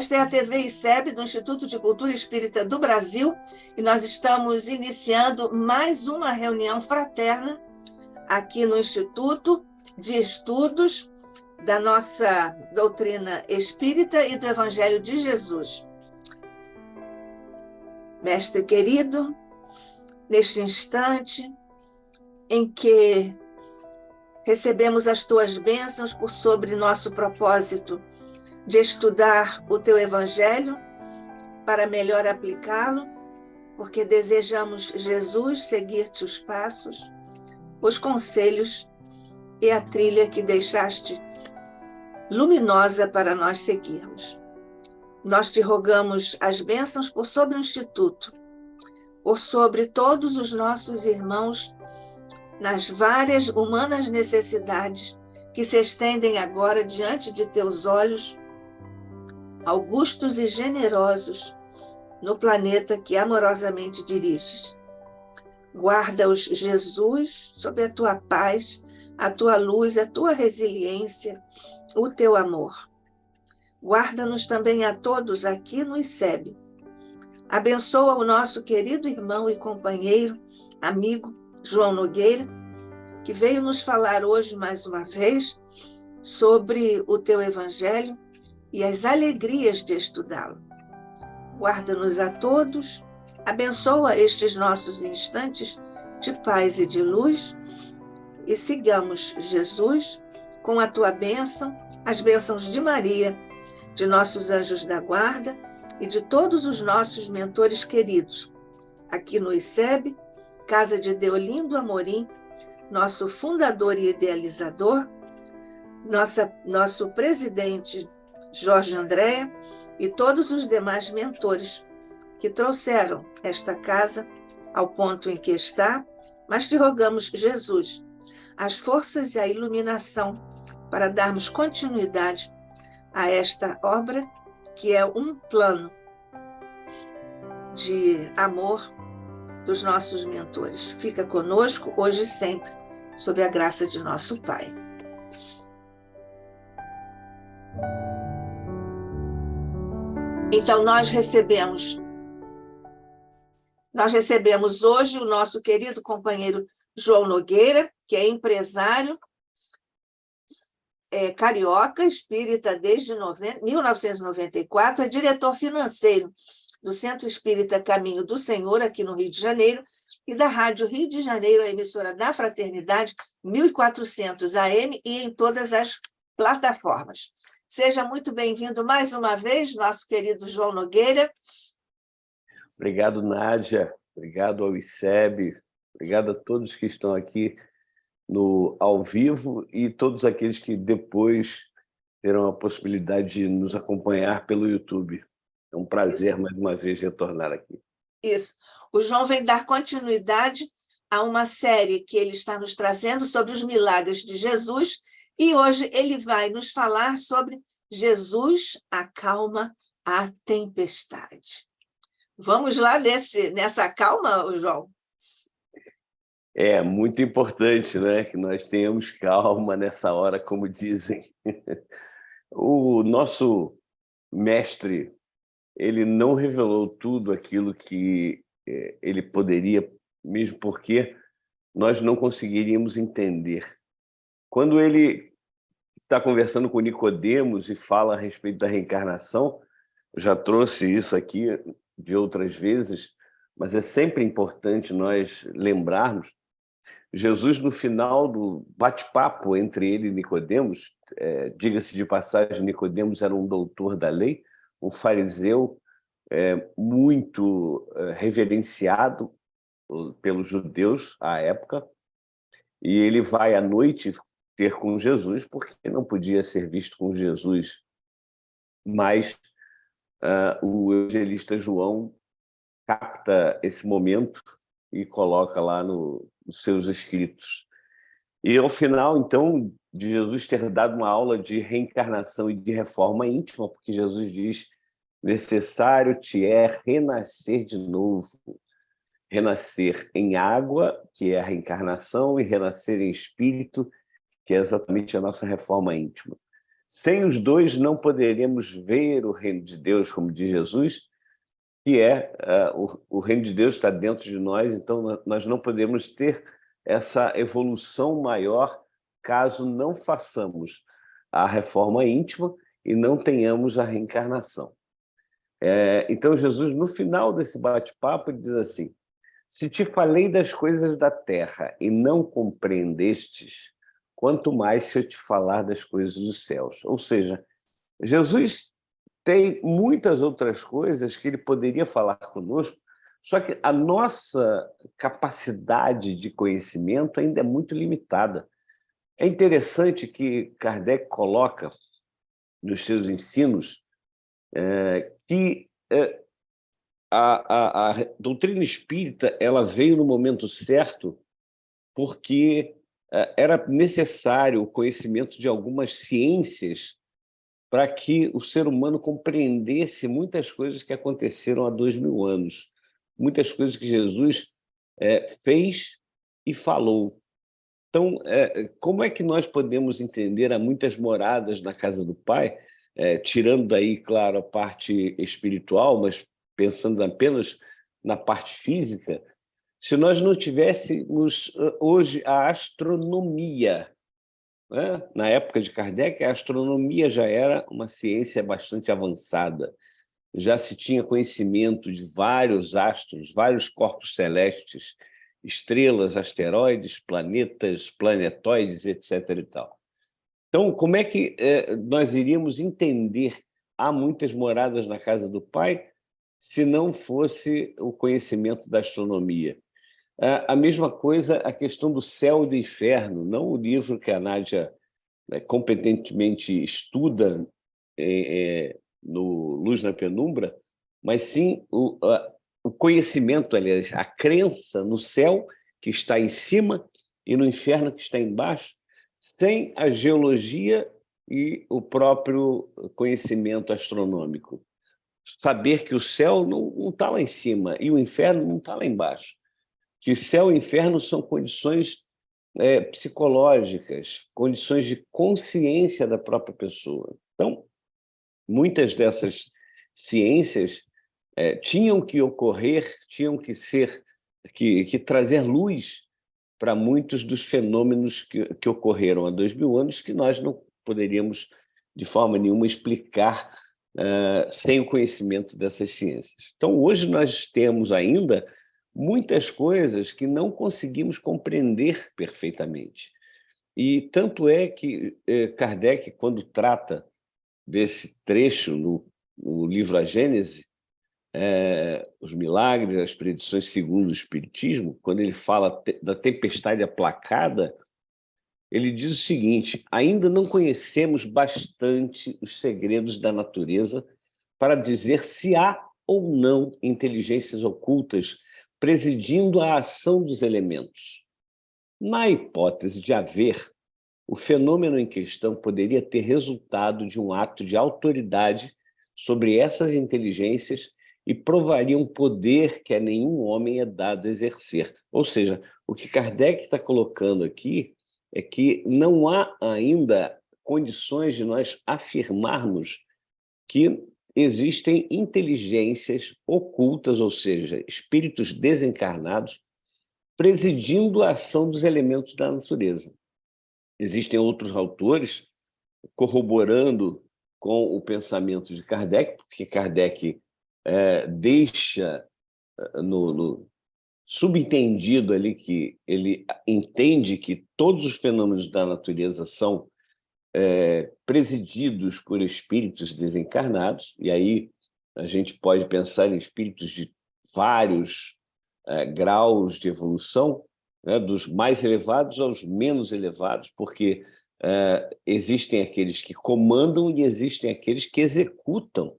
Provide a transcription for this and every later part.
Esta é a TV ICEB, do Instituto de Cultura Espírita do Brasil, e nós estamos iniciando mais uma reunião fraterna aqui no Instituto de Estudos da nossa doutrina espírita e do Evangelho de Jesus. Mestre querido, neste instante em que recebemos as tuas bênçãos por sobre nosso propósito de estudar o teu Evangelho para melhor aplicá-lo, porque desejamos, Jesus, seguir-te os passos, os conselhos e a trilha que deixaste luminosa para nós seguirmos. Nós te rogamos as bênçãos por sobre o Instituto, por sobre todos os nossos irmãos nas várias humanas necessidades que se estendem agora diante de teus olhos, augustos e generosos, no planeta que amorosamente diriges. Guarda-os, Jesus, sob a tua paz, a tua luz, a tua resiliência, o teu amor. Guarda-nos também a todos aqui no ICEB. Abençoa o nosso querido irmão e companheiro, amigo, João Nogueira, que veio nos falar hoje mais uma vez sobre o teu Evangelho e as alegrias de estudá-lo. Guarda-nos a todos, abençoa estes nossos instantes de paz e de luz e sigamos, Jesus, com a tua bênção, as bênçãos de Maria, de nossos anjos da guarda e de todos os nossos mentores queridos, aqui no ICEB, Casa de Deolindo Amorim, nosso fundador e idealizador, nosso presidente Jorge Andréa e todos os demais mentores que trouxeram esta casa ao ponto em que está, mas te rogamos, Jesus, as forças e a iluminação para darmos continuidade a esta obra, que é um plano de amor dos nossos mentores. Fica conosco hoje e sempre, sob a graça de nosso Pai. Então, nós recebemos hoje o nosso querido companheiro João Nogueira, que é empresário, carioca, espírita desde 1994, é diretor financeiro do Centro Espírita Caminho do Senhor, aqui no Rio de Janeiro, e da Rádio Rio de Janeiro, a emissora da Fraternidade, 1400 AM, e em todas as plataformas. Seja muito bem-vindo mais uma vez, nosso querido João Nogueira. Obrigado, Nádia. Obrigado ao ICEB. Obrigado a todos que estão aqui no ao vivo e todos aqueles que depois terão a possibilidade de nos acompanhar pelo YouTube. É um prazer, mais uma vez, retornar aqui. Isso. O João vem dar continuidade a uma série que ele está nos trazendo sobre os milagres de Jesus, e hoje ele vai nos falar sobre Jesus acalma a tempestade. Vamos lá nessa calma, João? É muito importante, né, que nós tenhamos calma nessa hora, como dizem. O nosso mestre, ele não revelou tudo aquilo que ele poderia, mesmo porque nós não conseguiríamos entender. Quando ele está conversando com Nicodemos e fala a respeito da reencarnação, eu já trouxe isso aqui de outras vezes, mas é sempre importante nós lembrarmos, Jesus, no final do bate-papo entre ele e Nicodemos, diga-se de passagem, Nicodemos era um doutor da lei, um fariseu muito reverenciado pelos judeus à época, e ele vai à noite ter com Jesus, porque não podia ser visto com Jesus, mas o evangelista João capta esse momento e coloca lá nos seus escritos. E ao final, então, de Jesus ter dado uma aula de reencarnação e de reforma íntima, porque Jesus diz: necessário te é renascer de novo, renascer em água, que é a reencarnação, e renascer em espírito, que é exatamente a nossa reforma íntima. Sem os dois não poderemos ver o reino de Deus, como diz Jesus, que é o reino de Deus está dentro de nós, então nós não podemos ter essa evolução maior caso não façamos a reforma íntima e não tenhamos a reencarnação. Então Jesus, no final desse bate-papo, ele diz assim: se te falei das coisas da terra e não compreendestes, quanto mais se eu te falar das coisas dos céus. Ou seja, Jesus tem muitas outras coisas que ele poderia falar conosco, só que a nossa capacidade de conhecimento ainda é muito limitada. É interessante que Kardec coloca nos seus ensinos que a doutrina espírita ela veio no momento certo porque era necessário o conhecimento de algumas ciências para que o ser humano compreendesse muitas coisas que aconteceram há 2000 anos, muitas coisas que Jesus fez e falou. Então, como é que nós podemos entender há muitas moradas na casa do Pai, tirando daí, claro, a parte espiritual, mas pensando apenas na parte física, se nós não tivéssemos hoje a astronomia, né? Na época de Kardec, a astronomia já era uma ciência bastante avançada. Já se tinha conhecimento de vários astros, vários corpos celestes, estrelas, asteroides, planetas, planetóides, etc. e tal. Então, como é que nós iríamos entender há muitas moradas na casa do Pai se não fosse o conhecimento da astronomia? A mesma coisa a questão do céu e do inferno, não o livro que a Nádia competentemente estuda no Luz na Penumbra, mas sim o conhecimento, aliás, a crença no céu que está em cima e no inferno que está embaixo, sem a geologia e o próprio conhecimento astronômico. Saber que o céu não está lá em cima e o inferno não está lá embaixo. Que o céu e o inferno são condições psicológicas, condições de consciência da própria pessoa. Então, muitas dessas ciências tinham que ocorrer, tinham que que trazer luz para muitos dos fenômenos que ocorreram há 2000 anos que nós não poderíamos, de forma nenhuma, explicar sem o conhecimento dessas ciências. Então, hoje nós temos ainda muitas coisas que não conseguimos compreender perfeitamente. E tanto é que Kardec, quando trata desse trecho no livro A Gênese, os milagres, as predições segundo o Espiritismo, quando ele fala da tempestade aplacada, ele diz o seguinte: ainda não conhecemos bastante os segredos da natureza para dizer se há ou não inteligências ocultas presidindo a ação dos elementos. Na hipótese de haver, o fenômeno em questão poderia ter resultado de um ato de autoridade sobre essas inteligências e provaria um poder que a nenhum homem é dado exercer. Ou seja, o que Kardec está colocando aqui é que não há ainda condições de nós afirmarmos que existem inteligências ocultas, ou seja, espíritos desencarnados, presidindo a ação dos elementos da natureza. Existem outros autores corroborando com o pensamento de Kardec, porque Kardec deixa no subentendido ali que ele entende que todos os fenômenos da natureza são presididos por espíritos desencarnados, e aí a gente pode pensar em espíritos de vários graus de evolução, né, dos mais elevados aos menos elevados, porque existem aqueles que comandam e existem aqueles que executam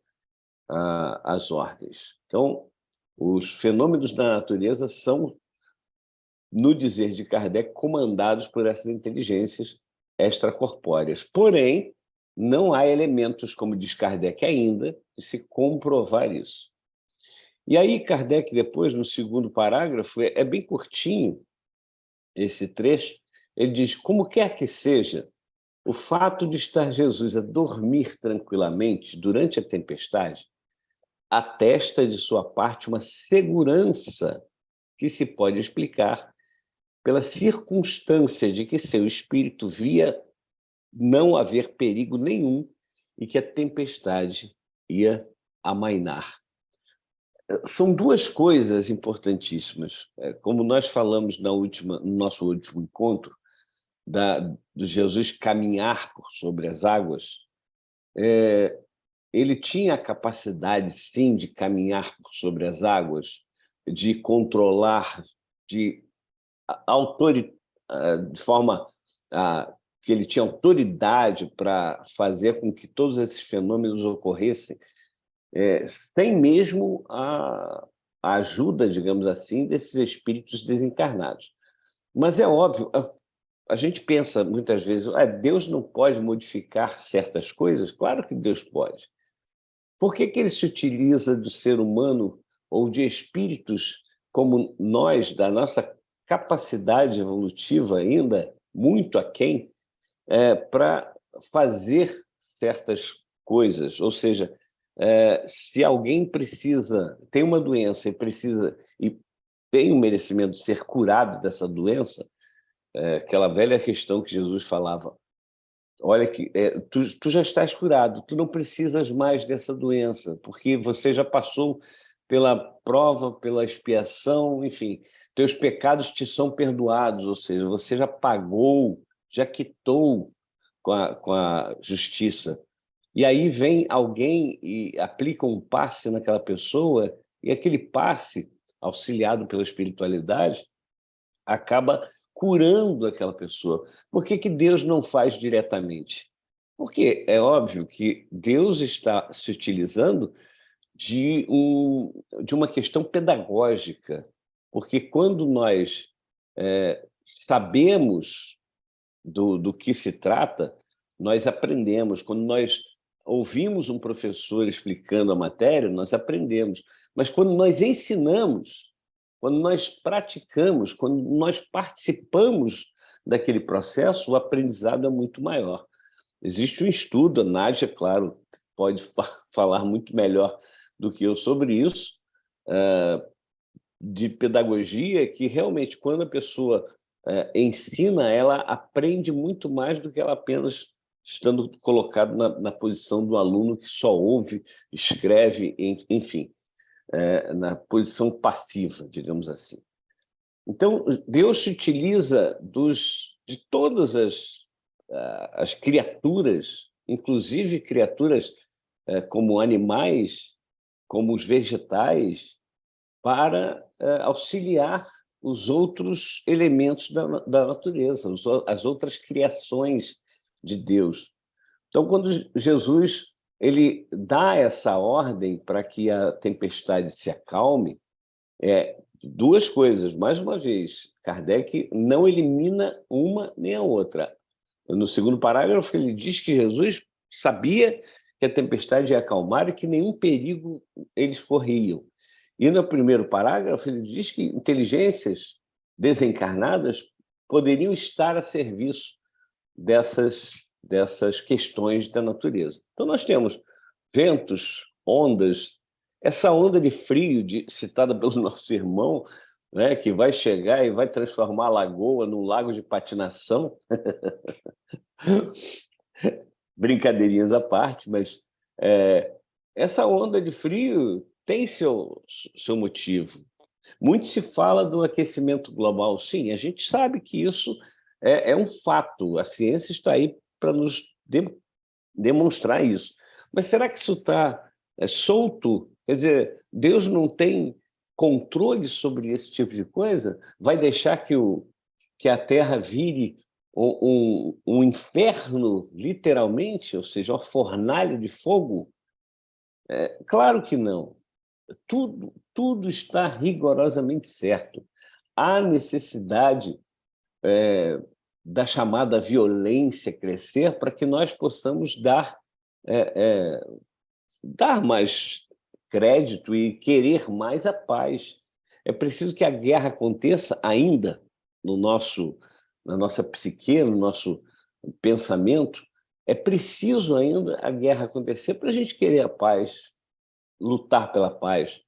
as ordens. Então, os fenômenos da natureza são, no dizer de Kardec, comandados por essas inteligências extracorpóreas. Porém, não há elementos, como diz Kardec ainda, de se comprovar isso. E aí Kardec, depois, no segundo parágrafo, é bem curtinho esse trecho, ele diz: como quer que seja, O fato de estar Jesus a dormir tranquilamente durante a tempestade atesta de sua parte uma segurança que se pode explicar pela circunstância de que seu espírito via não haver perigo nenhum e que a tempestade ia amainar. São duas coisas importantíssimas. Como nós falamos no nosso último encontro, do Jesus caminhar sobre as águas, ele tinha a capacidade, sim, de caminhar sobre as águas, de controlar, de forma que ele tinha autoridade para fazer com que todos esses fenômenos ocorressem, sem mesmo a ajuda, digamos assim, desses espíritos desencarnados. Mas é óbvio, a gente pensa muitas vezes, Deus não pode modificar certas coisas? Claro que Deus pode. Por que ele se utiliza do ser humano ou de espíritos como nós, da nossa capacidade evolutiva ainda muito aquém, para fazer certas coisas? Ou seja, se alguém tem uma doença e tem o merecimento de ser curado dessa doença, aquela velha questão que Jesus falava, olha, tu já estás curado, tu não precisas mais dessa doença, porque você já passou pela prova, pela expiação, enfim, teus pecados te são perdoados, ou seja, você já pagou, já quitou com a justiça. E aí vem alguém e aplica um passe naquela pessoa, e aquele passe, auxiliado pela espiritualidade, acaba curando aquela pessoa. Por que Deus não faz diretamente? Porque é óbvio que Deus está se utilizando de uma questão pedagógica, porque quando nós sabemos do que se trata, nós aprendemos. Quando nós ouvimos um professor explicando a matéria, nós aprendemos. Mas quando nós ensinamos, quando nós praticamos, quando nós participamos daquele processo, o aprendizado é muito maior. Existe um estudo, a Nádia, claro, pode falar muito melhor do que eu sobre isso, de pedagogia, que realmente, quando a pessoa ensina, ela aprende muito mais do que ela apenas estando colocado na posição do aluno que só ouve, escreve, enfim, na posição passiva, digamos assim. Então, Deus se utiliza de todas as criaturas, inclusive criaturas como animais, como os vegetais, para auxiliar os outros elementos da natureza, as outras criações de Deus. Então, quando Jesus ele dá essa ordem para que a tempestade se acalme, duas coisas. Mais uma vez, Kardec não elimina uma nem a outra. No segundo parágrafo, ele diz que Jesus sabia que a tempestade ia acalmar e que nenhum perigo eles corriam. E no primeiro parágrafo, ele diz que inteligências desencarnadas poderiam estar a serviço dessas questões da natureza. Então, nós temos ventos, ondas, essa onda de frio citada pelo nosso irmão, né, que vai chegar e vai transformar a lagoa num lago de patinação. Brincadeirinhas à parte, mas essa onda de frio tem seu motivo. Muito se fala do aquecimento global. Sim, a gente sabe que isso é um fato. A ciência está aí para nos demonstrar isso. Mas será que isso está solto? Quer dizer, Deus não tem controle sobre esse tipo de coisa? Vai deixar que a Terra vire um inferno, literalmente, ou seja, uma fornalha de fogo? Claro que não. Tudo está rigorosamente certo. Há necessidade da chamada violência crescer para que nós possamos dar mais crédito e querer mais a paz. É preciso que a guerra aconteça ainda na nossa psique, pensamento, é preciso ainda a guerra acontecer para a gente querer a paz, lutar pela paz.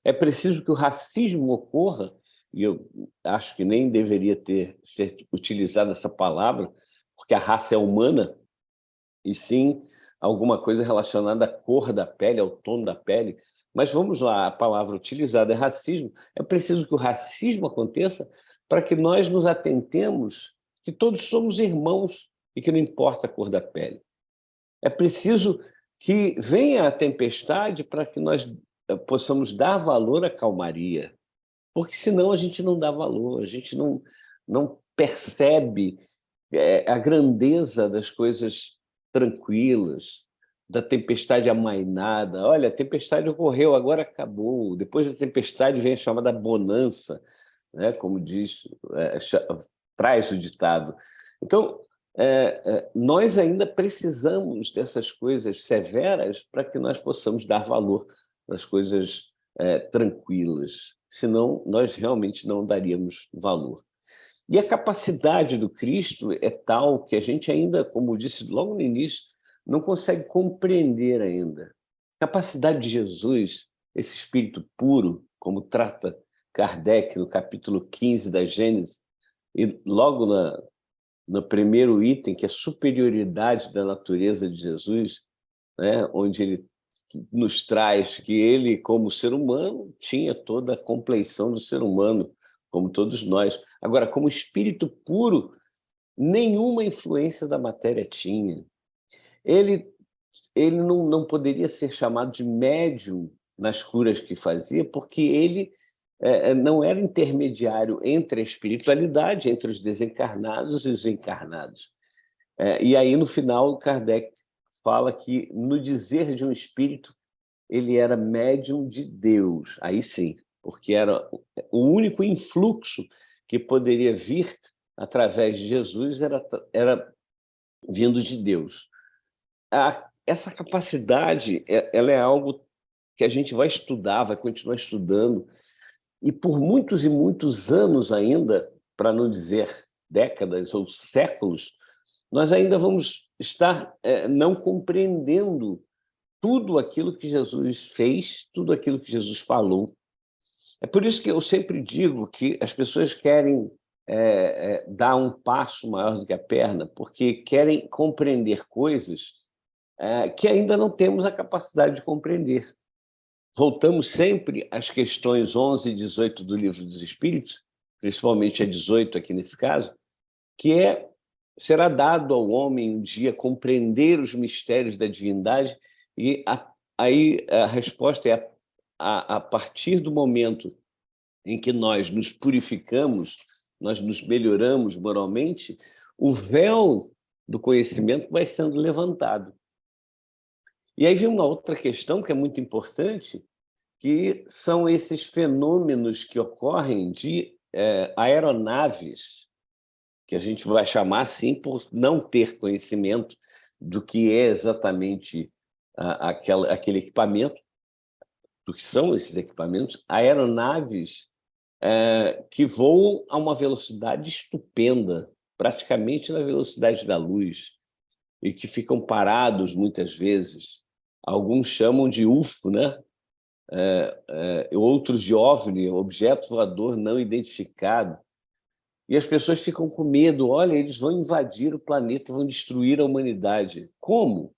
É preciso que o racismo ocorra, e eu acho que nem deveria ser utilizada essa palavra, porque a raça é humana, e sim alguma coisa relacionada à cor da pele, ao tom da pele. Mas vamos lá, a palavra utilizada é racismo. É preciso que o racismo aconteça para que nós nos atentemos que todos somos irmãos e que não importa a cor da pele. É preciso que venha a tempestade para que nós possamos dar valor à calmaria, porque senão a gente não dá valor, a gente não percebe a grandeza das coisas tranquilas, da tempestade amainada. Olha, a tempestade ocorreu, agora acabou. Depois da tempestade vem a chamada bonança, né? Como diz, traz o ditado. Então, nós ainda precisamos dessas coisas severas para que nós possamos dar valor às coisas tranquilas. Senão, nós realmente não daríamos valor. E a capacidade do Cristo é tal que a gente ainda, como eu disse logo no início, não consegue compreender ainda. A capacidade de Jesus, esse espírito puro, como trata Kardec no capítulo 15 da Gênesis, e logo no primeiro item, que é a superioridade da natureza de Jesus, né, onde ele nos traz que ele, como ser humano, tinha toda a compleição do ser humano, como todos nós. Agora, como espírito puro, nenhuma influência da matéria tinha. Ele não poderia ser chamado de médium nas curas que fazia, porque ele não era intermediário entre a espiritualidade, entre os desencarnados e os encarnados. E aí, no final, Kardec fala que, no dizer de um espírito, ele era médium de Deus, aí sim, porque era o único influxo que poderia vir através de Jesus era vindo de Deus. Essa capacidade ela é algo que a gente vai estudar, vai continuar estudando, e por muitos e muitos anos ainda, para não dizer décadas ou séculos, nós ainda vamos estar não compreendendo tudo aquilo que Jesus fez, tudo aquilo que Jesus falou. É por isso que eu sempre digo que as pessoas querem dar um passo maior do que a perna, porque querem compreender coisas que ainda não temos a capacidade de compreender. Voltamos sempre às questões 11 e 18 do Livro dos Espíritos, principalmente a 18 aqui nesse caso, que será dado ao homem um dia compreender os mistérios da divindade, e aí a resposta é a partir do momento em que nós nos purificamos, nós nos melhoramos moralmente, o véu do conhecimento vai sendo levantado. E aí vem uma outra questão que é muito importante, que são esses fenômenos que ocorrem de aeronaves, que a gente vai chamar assim por não ter conhecimento do que é exatamente aquele equipamento, do que são esses equipamentos, aeronaves que voam a uma velocidade estupenda, praticamente na velocidade da luz, e que ficam parados muitas vezes. Alguns chamam de UFO, né? Outros de OVNI, objeto voador não identificado. E as pessoas ficam com medo. Olha, eles vão invadir o planeta, vão destruir a humanidade. Como?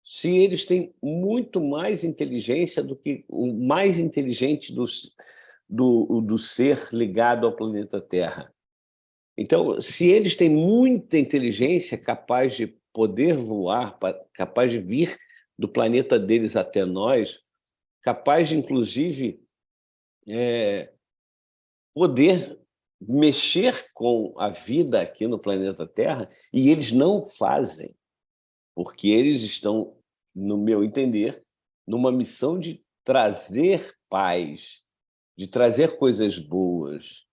Se eles têm muito mais inteligência do que o mais inteligente do ser ligado ao planeta Terra. Então, se eles têm muita inteligência capaz de poder voar, capaz de vir do planeta deles até nós, capaz de, inclusive, poder mexer com a vida aqui no planeta Terra, e eles não fazem, porque eles estão, no meu entender, numa missão de trazer paz, de trazer coisas boas.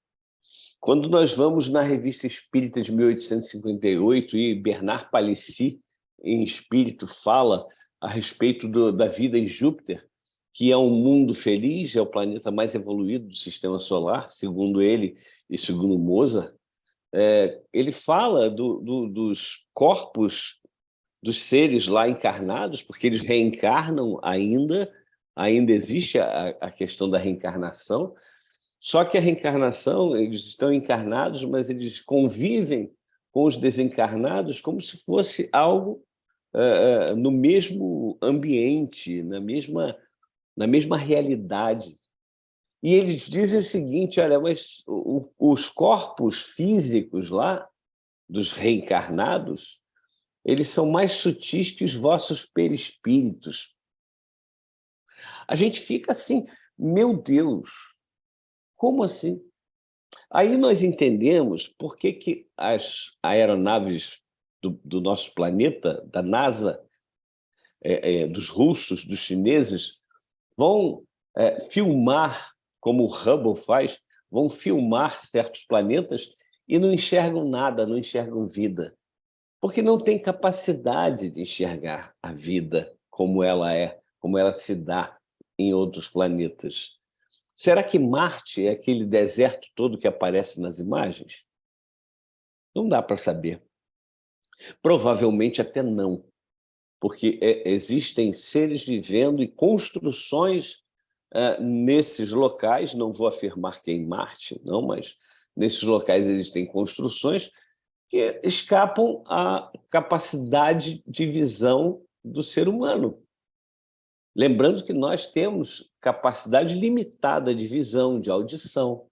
Quando nós vamos na Revista Espírita de 1858, e Bernard Palissy, em espírito, fala a respeito da vida em Júpiter, que é um mundo feliz, é o planeta mais evoluído do Sistema Solar, segundo ele e segundo Mozart, ele fala dos corpos dos seres lá encarnados, porque eles reencarnam ainda existe a questão da reencarnação, só que a reencarnação, eles estão encarnados, mas eles convivem com os desencarnados como se fosse algo no mesmo ambiente, na mesma realidade. E eles dizem o seguinte: olha, mas os corpos físicos lá, dos reencarnados, eles são mais sutis que os vossos perispíritos. A gente fica assim, meu Deus, como assim? Aí nós entendemos por que as aeronaves do nosso planeta, da NASA, dos russos, dos chineses, vão filmar, como o Hubble faz, vão filmar certos planetas e não enxergam nada, não enxergam vida, porque não tem capacidade de enxergar a vida como ela é, como ela se dá em outros planetas. Será que Marte é aquele deserto todo que aparece nas imagens? Não dá para saber. Provavelmente até não, porque existem seres vivendo e construções nesses locais, não vou afirmar que é em Marte, não, mas nesses locais existem construções que escapam à capacidade de visão do ser humano. Lembrando que nós temos capacidade limitada de visão, de audição.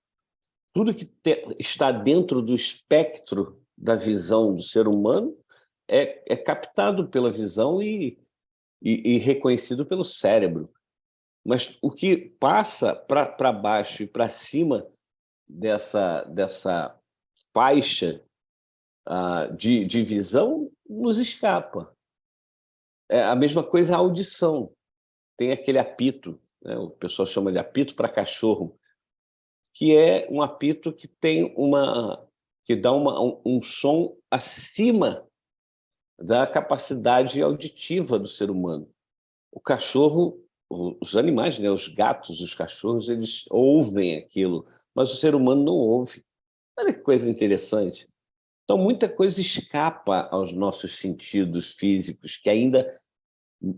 Tudo que está dentro do espectro da visão do ser humano é captado pela visão e reconhecido pelo cérebro. Mas o que passa para baixo e para cima dessa faixa de visão nos escapa. É a mesma coisa a audição. Tem aquele apito, né? O pessoal chama de apito para cachorro, que é um apito que dá um som acima da capacidade auditiva do ser humano. O cachorro, os animais, né? Os gatos, os cachorros, eles ouvem aquilo, mas o ser humano não ouve. Olha que coisa interessante. Então, muita coisa escapa aos nossos sentidos físicos, que ainda,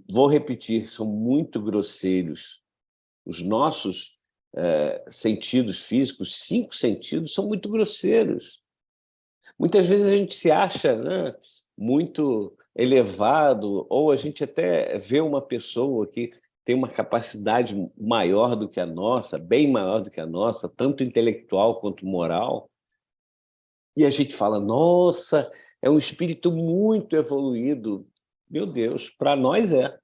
vou repetir, são muito grosseiros. Os nossos sentidos físicos, 5 sentidos, são muito grosseiros. Muitas vezes a gente se acha, né, muito elevado, ou a gente até vê uma pessoa que tem uma capacidade maior do que a nossa, bem maior do que a nossa, tanto intelectual quanto moral, e a gente fala, nossa, é um espírito muito evoluído. Meu Deus, para nós é.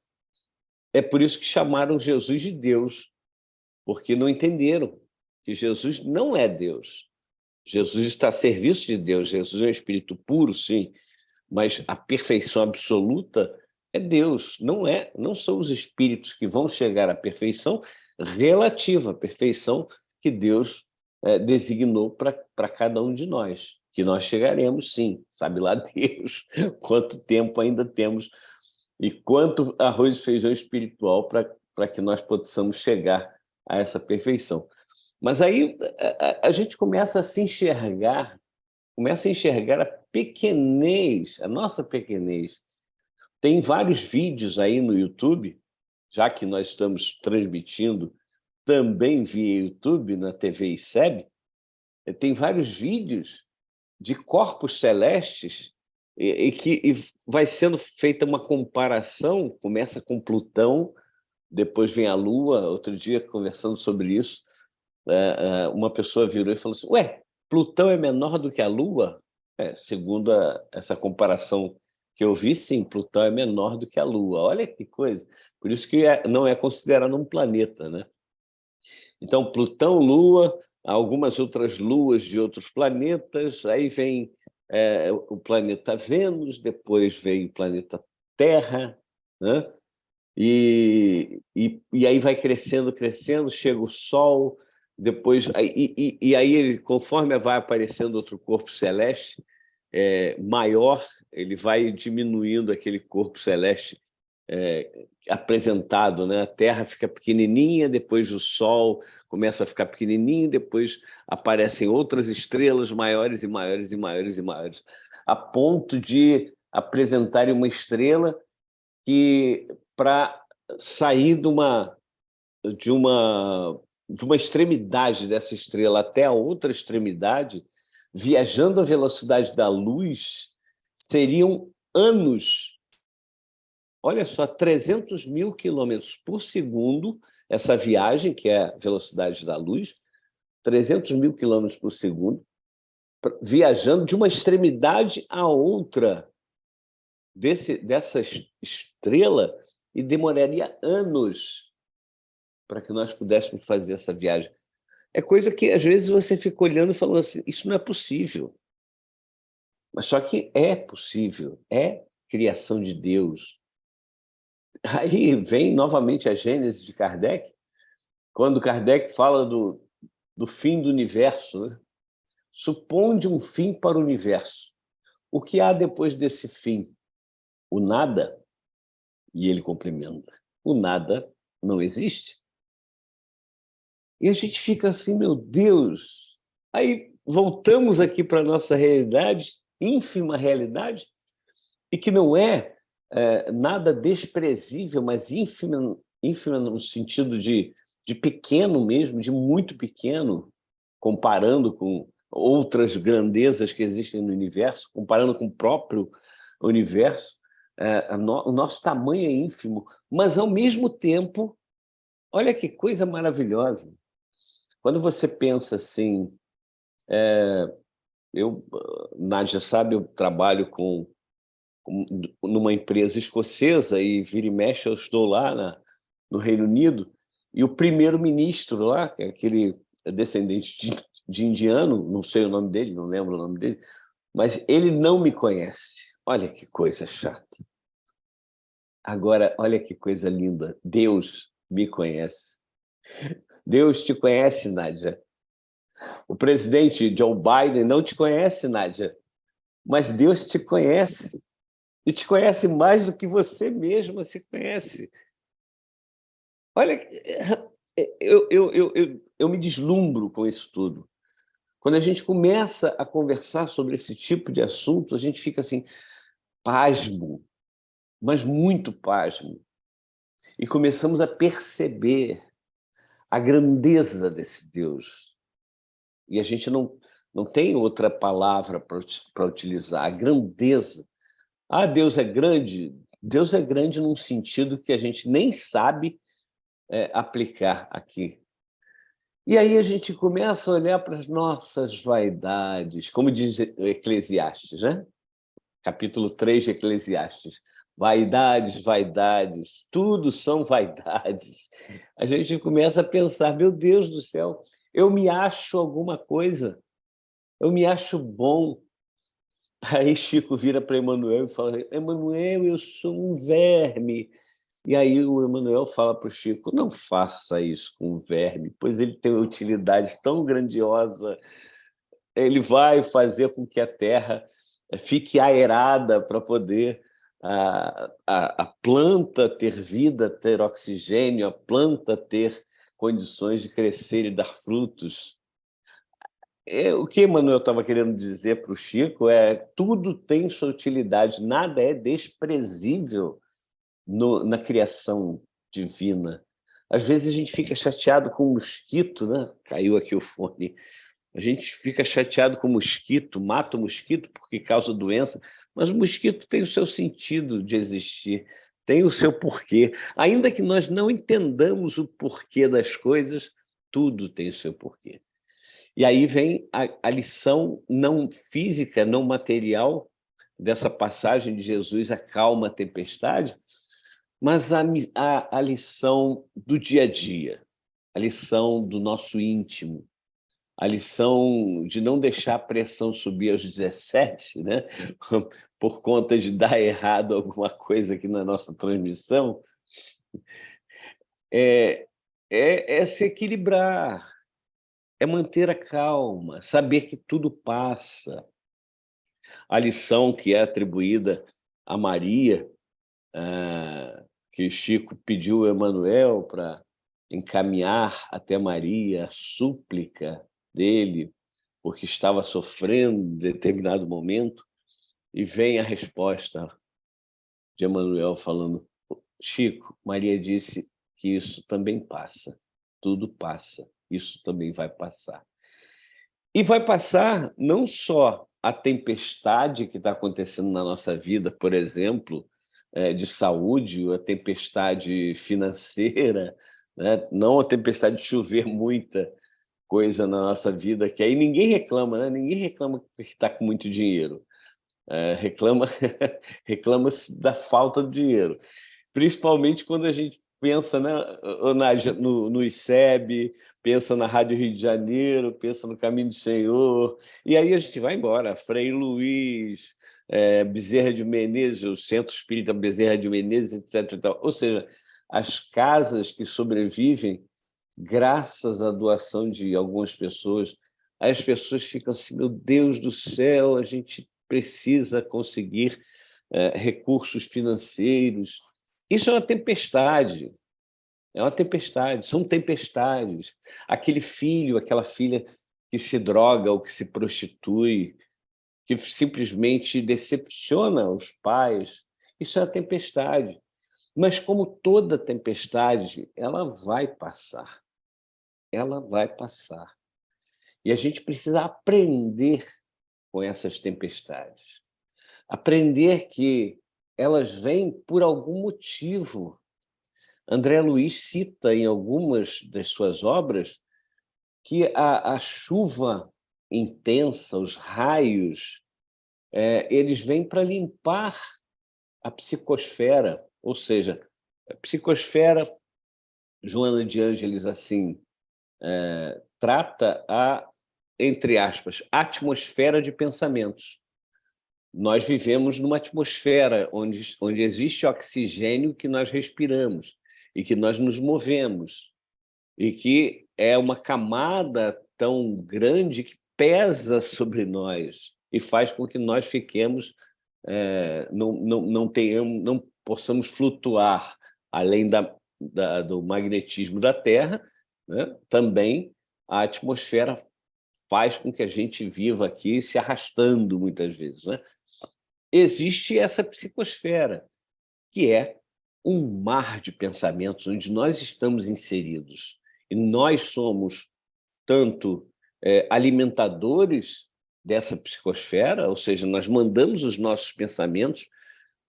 É por isso que chamaram Jesus de Deus, porque não entenderam que Jesus não é Deus. Jesus está a serviço de Deus, Jesus é um espírito puro, sim, mas a perfeição absoluta é Deus, não são os espíritos que vão chegar à perfeição relativa, à perfeição que Deus designou para cada um de nós, que nós chegaremos, sim, sabe lá Deus quanto tempo ainda temos e quanto arroz e feijão espiritual para que nós possamos chegar a essa perfeição. Mas aí a gente começa a se enxergar, a pequenez, a nossa pequenez. Tem vários vídeos aí no YouTube, já que nós estamos transmitindo também via YouTube, na TV ICEB, tem vários vídeos de corpos celestes e vai sendo feita uma comparação, começa com Plutão, depois vem a Lua. Outro dia, conversando sobre isso, uma pessoa virou e falou assim, ué, Plutão é menor do que a Lua? Segundo essa comparação que eu vi, sim, Plutão é menor do que a Lua. Olha que coisa. Por isso que não é considerado um planeta, né? Então, Plutão, Lua, algumas outras luas de outros planetas, aí vem o planeta Vênus, depois vem o planeta Terra, né? E aí vai crescendo, crescendo, chega o Sol, depois e aí, conforme vai aparecendo outro corpo celeste maior, ele vai diminuindo aquele corpo celeste apresentado, né? A Terra fica pequenininha, depois o Sol começa a ficar pequenininho, depois aparecem outras estrelas maiores e maiores e maiores e maiores, a ponto de apresentarem uma estrela que, para sair de uma extremidade dessa estrela até a outra extremidade, viajando à velocidade da luz, seriam anos. Olha só, 300 mil quilômetros por segundo, essa viagem, que é a velocidade da luz, 300 mil quilômetros por segundo, viajando de uma extremidade à outra dessa estrela, e demoraria anos para que nós pudéssemos fazer essa viagem. É coisa que, às vezes, você fica olhando e falando assim, isso não é possível. Mas só que é possível, é criação de Deus. Aí vem novamente a Gênese de Kardec, quando Kardec fala do fim do universo, né? Suponde um fim para o universo. O que há depois desse fim? O nada? E ele complementa, o nada não existe. E a gente fica assim, meu Deus. Aí voltamos aqui para a nossa realidade, ínfima realidade, e que não é, nada desprezível, mas ínfima, ínfima no sentido de pequeno mesmo, de muito pequeno, comparando com outras grandezas que existem no universo, comparando com o próprio universo. O nosso tamanho é ínfimo, mas, ao mesmo tempo, olha que coisa maravilhosa. Quando você pensa assim, Nádia sabe, eu trabalho numa empresa escocesa e vira e mexe eu estou lá no Reino Unido, e o primeiro-ministro lá, que é aquele descendente de indiano, não sei o nome dele, não lembro o nome dele, mas ele não me conhece. Olha que coisa chata. Agora, olha que coisa linda. Deus me conhece. Deus te conhece, Nádia. O presidente Joe Biden não te conhece, Nádia, mas Deus te conhece. E te conhece mais do que você mesma se conhece. Olha, eu me deslumbro com isso tudo. Quando a gente começa a conversar sobre esse tipo de assunto, a gente fica assim, pasmo, mas muito pasmo. E começamos a perceber a grandeza desse Deus. E a gente não tem outra palavra para utilizar, a grandeza. Ah, Deus é grande? Deus é grande num sentido que a gente nem sabe aplicar aqui. E aí a gente começa a olhar para as nossas vaidades, como diz Eclesiastes, né? Capítulo 3 de Eclesiastes. Vaidades, vaidades, tudo são vaidades. A gente começa a pensar, meu Deus do céu, eu me acho alguma coisa, eu me acho bom. Aí Chico vira para Emmanuel e fala, Emmanuel, eu sou um verme. E aí o Emmanuel fala para o Chico, não faça isso com o verme, pois ele tem uma utilidade tão grandiosa, ele vai fazer com que a terra fique aerada para poder a planta ter vida, ter oxigênio, a planta ter condições de crescer e dar frutos. O que Emmanuel estava querendo dizer para o Chico tudo tem sua utilidade, nada é desprezível na criação divina. Às vezes a gente fica chateado com o mosquito, né? Caiu aqui o fone. A gente fica chateado com o mosquito, mata o mosquito porque causa doença, mas o mosquito tem o seu sentido de existir, tem o seu porquê. Ainda que nós não entendamos o porquê das coisas, tudo tem o seu porquê. E aí vem a lição não física, não material, dessa passagem de Jesus acalma a tempestade, mas a lição do dia a dia, a lição do nosso íntimo, a lição de não deixar a pressão subir aos 17, né? Por conta de dar errado alguma coisa aqui na nossa transmissão, é se equilibrar, é manter a calma, saber que tudo passa. A lição que é atribuída a Maria, que Chico pediu a Emmanuel para encaminhar até Maria a súplica dele, porque estava sofrendo em determinado momento, e vem a resposta de Emmanuel falando: Chico, Maria disse que isso também passa, tudo passa, isso também vai passar. E vai passar não só a tempestade que está acontecendo na nossa vida, por exemplo, de saúde, ou a tempestade financeira, né? Não a tempestade de chover muita coisa na nossa vida, que aí ninguém reclama, né? Ninguém reclama que está com muito dinheiro. Reclama reclama-se da falta de dinheiro, principalmente quando a gente pensa, né, no ICEB, pensa na Rádio Rio de Janeiro, pensa no Caminho do Senhor, e aí a gente vai embora. Frei Luís, Bezerra de Menezes, o Centro Espírita Bezerra de Menezes, etc. E tal. Ou seja, as casas que sobrevivem graças à doação de algumas pessoas, aí as pessoas ficam assim: meu Deus do céu, a gente precisa conseguir recursos financeiros. Isso é uma tempestade, são tempestades. Aquele filho, aquela filha que se droga ou que se prostitui, que simplesmente decepciona os pais, isso é uma tempestade. Mas como toda tempestade, ela vai passar. Ela vai passar. E a gente precisa aprender com essas tempestades. Aprender que elas vêm por algum motivo. André Luiz cita em algumas das suas obras que a chuva intensa, os raios, eles vêm para limpar a psicosfera, ou seja, a psicosfera, Joana de Ângeles assim trata entre aspas, atmosfera de pensamentos. Nós vivemos numa atmosfera onde existe oxigênio que nós respiramos e que nós nos movemos, e que é uma camada tão grande que pesa sobre nós e faz com que nós fiquemos, não possamos flutuar além do magnetismo da Terra, né? Também a atmosfera faz com que a gente viva aqui se arrastando muitas vezes, né? Existe essa psicosfera, que é um mar de pensamentos onde nós estamos inseridos. E nós somos tanto alimentadores dessa psicosfera, ou seja, nós mandamos os nossos pensamentos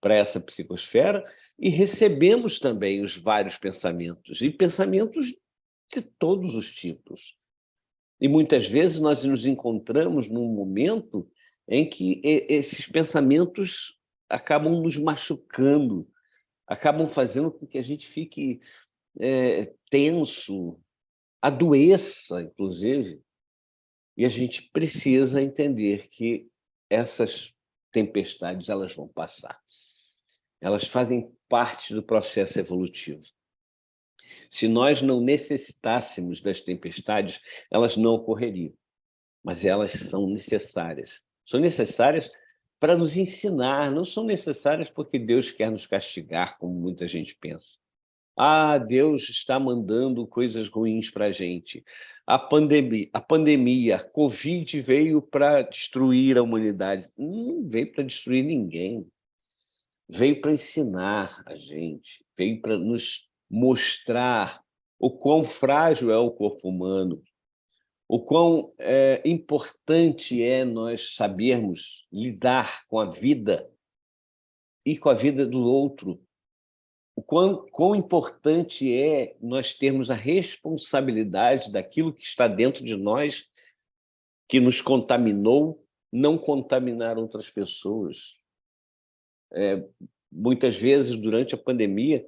para essa psicosfera e recebemos também os vários pensamentos, e pensamentos de todos os tipos. E muitas vezes nós nos encontramos num momento em que esses pensamentos acabam nos machucando, acabam fazendo com que a gente fique tenso, adoeça, inclusive. E a gente precisa entender que essas tempestades elas vão passar. Elas fazem parte do processo evolutivo. Se nós não necessitássemos das tempestades, elas não ocorreriam, mas elas são necessárias. São necessárias para nos ensinar, não são necessárias porque Deus quer nos castigar, como muita gente pensa. Deus está mandando coisas ruins para a gente. A pandemia, a Covid veio para destruir a humanidade. Não veio para destruir ninguém. Veio para ensinar a gente, veio para nos mostrar o quão frágil é o corpo humano, o quão importante é nós sabermos lidar com a vida e com a vida do outro. O quão importante é nós termos a responsabilidade daquilo que está dentro de nós, que nos contaminou, não contaminar outras pessoas. Muitas vezes, durante a pandemia,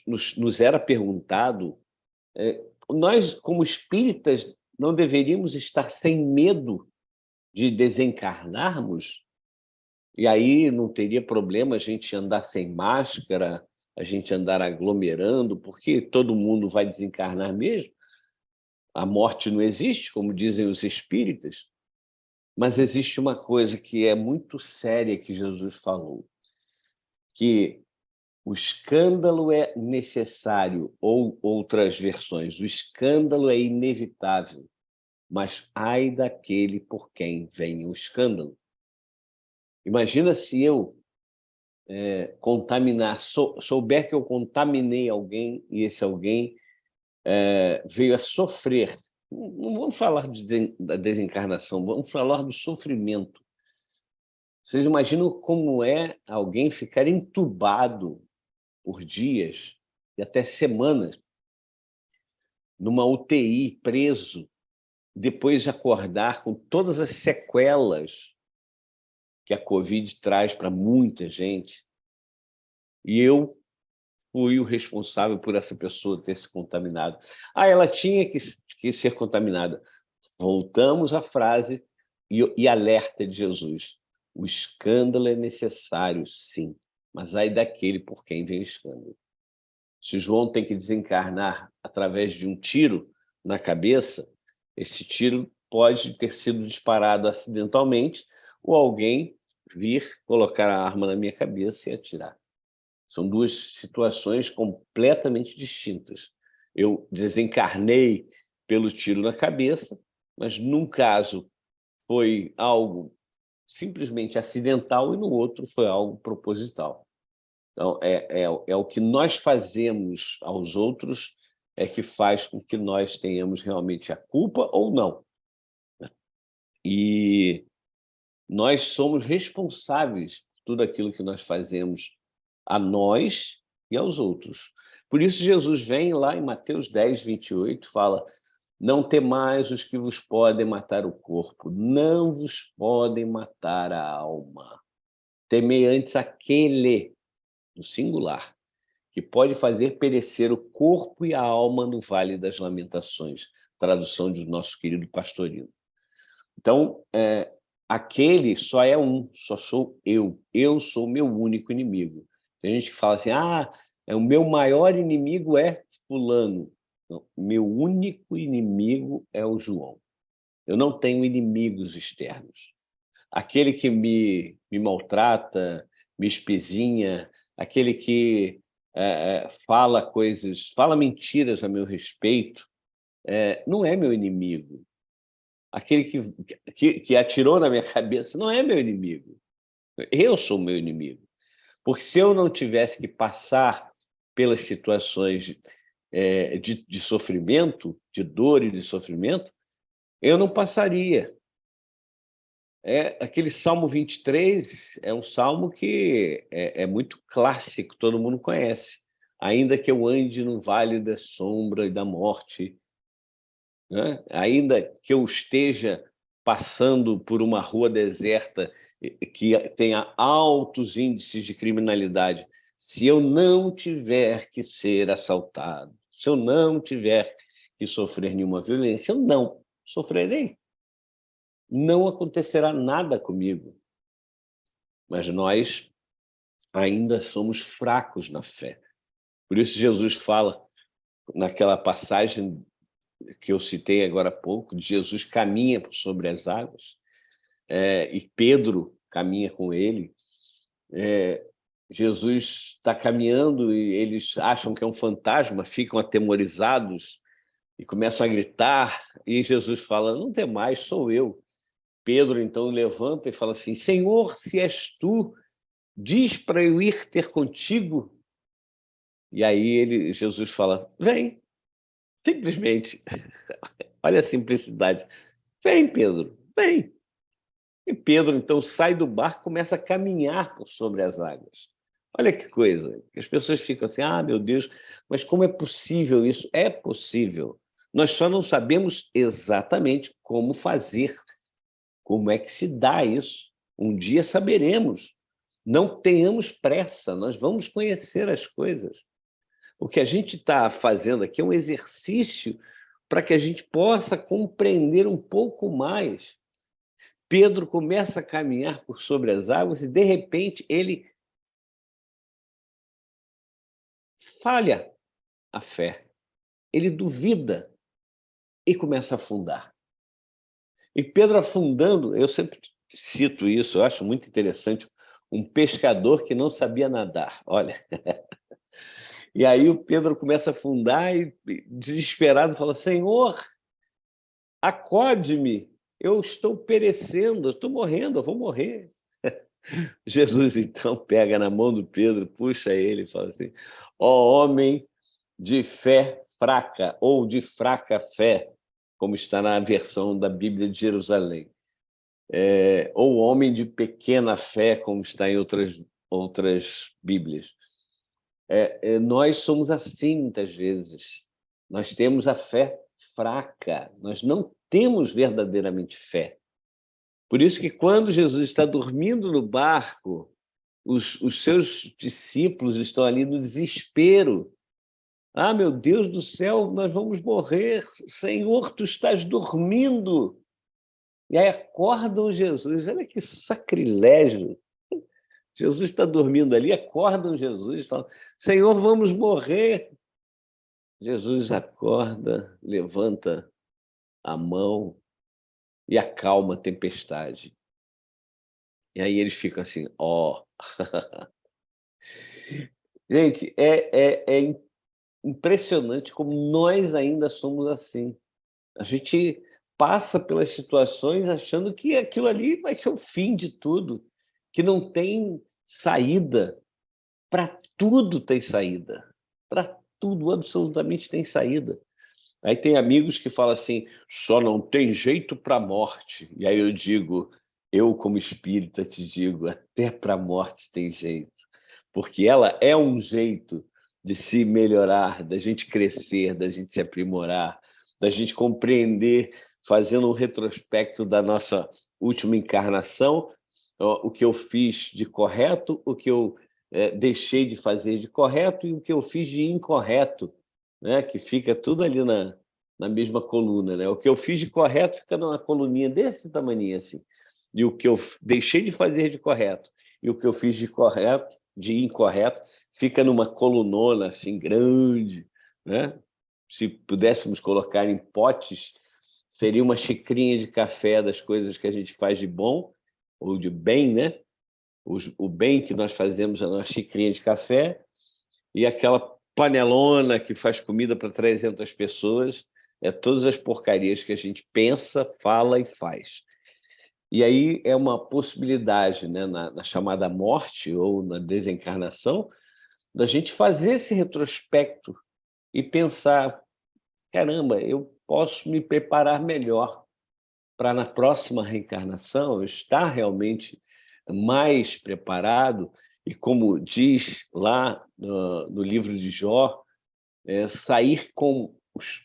nos era perguntado, nós, como espíritas, não deveríamos estar sem medo de desencarnarmos? E aí não teria problema a gente andar sem máscara, a gente andar aglomerando, porque todo mundo vai desencarnar mesmo. A morte não existe, como dizem os espíritas, mas existe uma coisa que é muito séria que Jesus falou, que O escândalo é necessário, ou outras versões, o escândalo é inevitável, mas ai daquele por quem vem o escândalo. Imagina se eu souber que eu contaminei alguém e esse alguém veio a sofrer. Não vamos falar da desencarnação, vamos falar do sofrimento. Vocês imaginam como é alguém ficar entubado por dias e até semanas numa UTI, preso, depois de acordar com todas as sequelas que a Covid traz para muita gente. E eu fui o responsável por essa pessoa ter se contaminado. Ela tinha que ser contaminada. Voltamos à frase e alerta de Jesus. O escândalo é necessário, sim, mas ai daquele por quem vem o escândalo. Se João tem que desencarnar através de um tiro na cabeça, esse tiro pode ter sido disparado acidentalmente ou alguém vir colocar a arma na minha cabeça e atirar. São duas situações completamente distintas. Eu desencarnei pelo tiro na cabeça, mas num caso foi algo simplesmente acidental e no outro foi algo proposital. Então, é o que nós fazemos aos outros é que faz com que nós tenhamos realmente a culpa ou não. E nós somos responsáveis por tudo aquilo que nós fazemos a nós e aos outros. Por isso, Jesus vem lá em Mateus 10, 28, fala: não temais os que vos podem matar o corpo, não vos podem matar a alma. Temei antes aquele, no singular, que pode fazer perecer o corpo e a alma no Vale das Lamentações, tradução do nosso querido Pastorino. Então, aquele só é um, só sou eu sou meu único inimigo. Tem gente que fala assim, o meu maior inimigo é fulano. Não, meu único inimigo é o João. Eu não tenho inimigos externos. Aquele que me maltrata, me espezinha, aquele que fala mentiras a meu respeito, não é meu inimigo. Aquele que atirou na minha cabeça não é meu inimigo. Eu sou meu inimigo. Porque se eu não tivesse que passar pelas situações de sofrimento, de dor e de sofrimento, eu não passaria. Aquele Salmo 23 é um salmo que é muito clássico, todo mundo conhece. Ainda que eu ande no vale da sombra e da morte, né? Ainda que eu esteja passando por uma rua deserta que tenha altos índices de criminalidade, se eu não tiver que ser assaltado, se eu não tiver que sofrer nenhuma violência, eu não sofrerei. Não acontecerá nada comigo. Mas nós ainda somos fracos na fé. Por isso Jesus fala naquela passagem que eu citei agora há pouco, de Jesus caminha sobre as águas, e Pedro caminha com ele. Jesus está caminhando e eles acham que é um fantasma, ficam atemorizados e começam a gritar, e Jesus fala, não tem mais, sou eu. Pedro, então, levanta e fala assim, Senhor, se és tu, diz para eu ir ter contigo. E aí Jesus fala, vem, simplesmente. Olha a simplicidade. Vem, Pedro, vem. E Pedro, então, sai do barco e começa a caminhar por sobre as águas. Olha que coisa. As pessoas ficam assim, meu Deus, mas como é possível isso? É possível. Nós só não sabemos exatamente como fazer, como é que se dá isso. Um dia saberemos. Não tenhamos pressa, nós vamos conhecer as coisas. O que a gente está fazendo aqui é um exercício para que a gente possa compreender um pouco mais. Pedro começa a caminhar por sobre as águas e, de repente, ele falha a fé. Ele duvida e começa a afundar. E Pedro afundando, eu sempre cito isso, eu acho muito interessante, um pescador que não sabia nadar. Olha, E aí o Pedro começa a afundar e, desesperado, fala: Senhor, acode-me, eu estou perecendo, eu estou morrendo, eu vou morrer. Jesus, então, pega na mão do Pedro, puxa ele e fala assim: ó homem de fé fraca, ou de fraca fé, como está na versão da Bíblia de Jerusalém. Ou homem de pequena fé, como está em outras Bíblias. Nós somos assim muitas vezes. Nós temos a fé fraca, nós não temos verdadeiramente fé. Por isso que quando Jesus está dormindo no barco, os seus discípulos estão ali no desespero. Ah, meu Deus do céu, nós vamos morrer. Senhor, tu estás dormindo. E aí acordam Jesus. Olha que sacrilégio. Jesus está dormindo ali, acordam Jesus, falam: Senhor, vamos morrer. Jesus acorda, levanta a mão e acalma a tempestade. E aí eles ficam assim, ó. Gente, é impressionante como nós ainda somos assim. A gente passa pelas situações achando que aquilo ali vai ser o fim de tudo, que não tem saída. Para tudo tem saída. Para tudo, absolutamente tem saída. Aí tem amigos que falam assim: só não tem jeito para a morte. E aí eu digo, eu como espírita te digo, até para a morte tem jeito. Porque ela é um jeito de se melhorar, da gente crescer, da gente se aprimorar, da gente compreender, fazendo um retrospecto da nossa última encarnação, o que eu fiz de correto, o que eu deixei de fazer de correto e o que eu fiz de incorreto, né? Que fica tudo ali na mesma coluna, né? O que eu fiz de correto fica numa coluninha desse tamanho assim, e o que eu deixei de fazer de correto e o que eu fiz de incorreto fica numa colunona assim grande, né? Se pudéssemos colocar em potes, seria uma xicrinha de café das coisas que a gente faz de bom ou de bem, né? O bem que nós fazemos na xicrinha de café, e aquela panelona que faz comida para 300 pessoas, todas as porcarias que a gente pensa, fala e faz. E aí é uma possibilidade, né, na chamada morte ou na desencarnação, da gente fazer esse retrospecto e pensar: caramba, eu posso me preparar melhor para na próxima reencarnação eu estar realmente mais preparado e, como diz lá no livro de Jó, sair com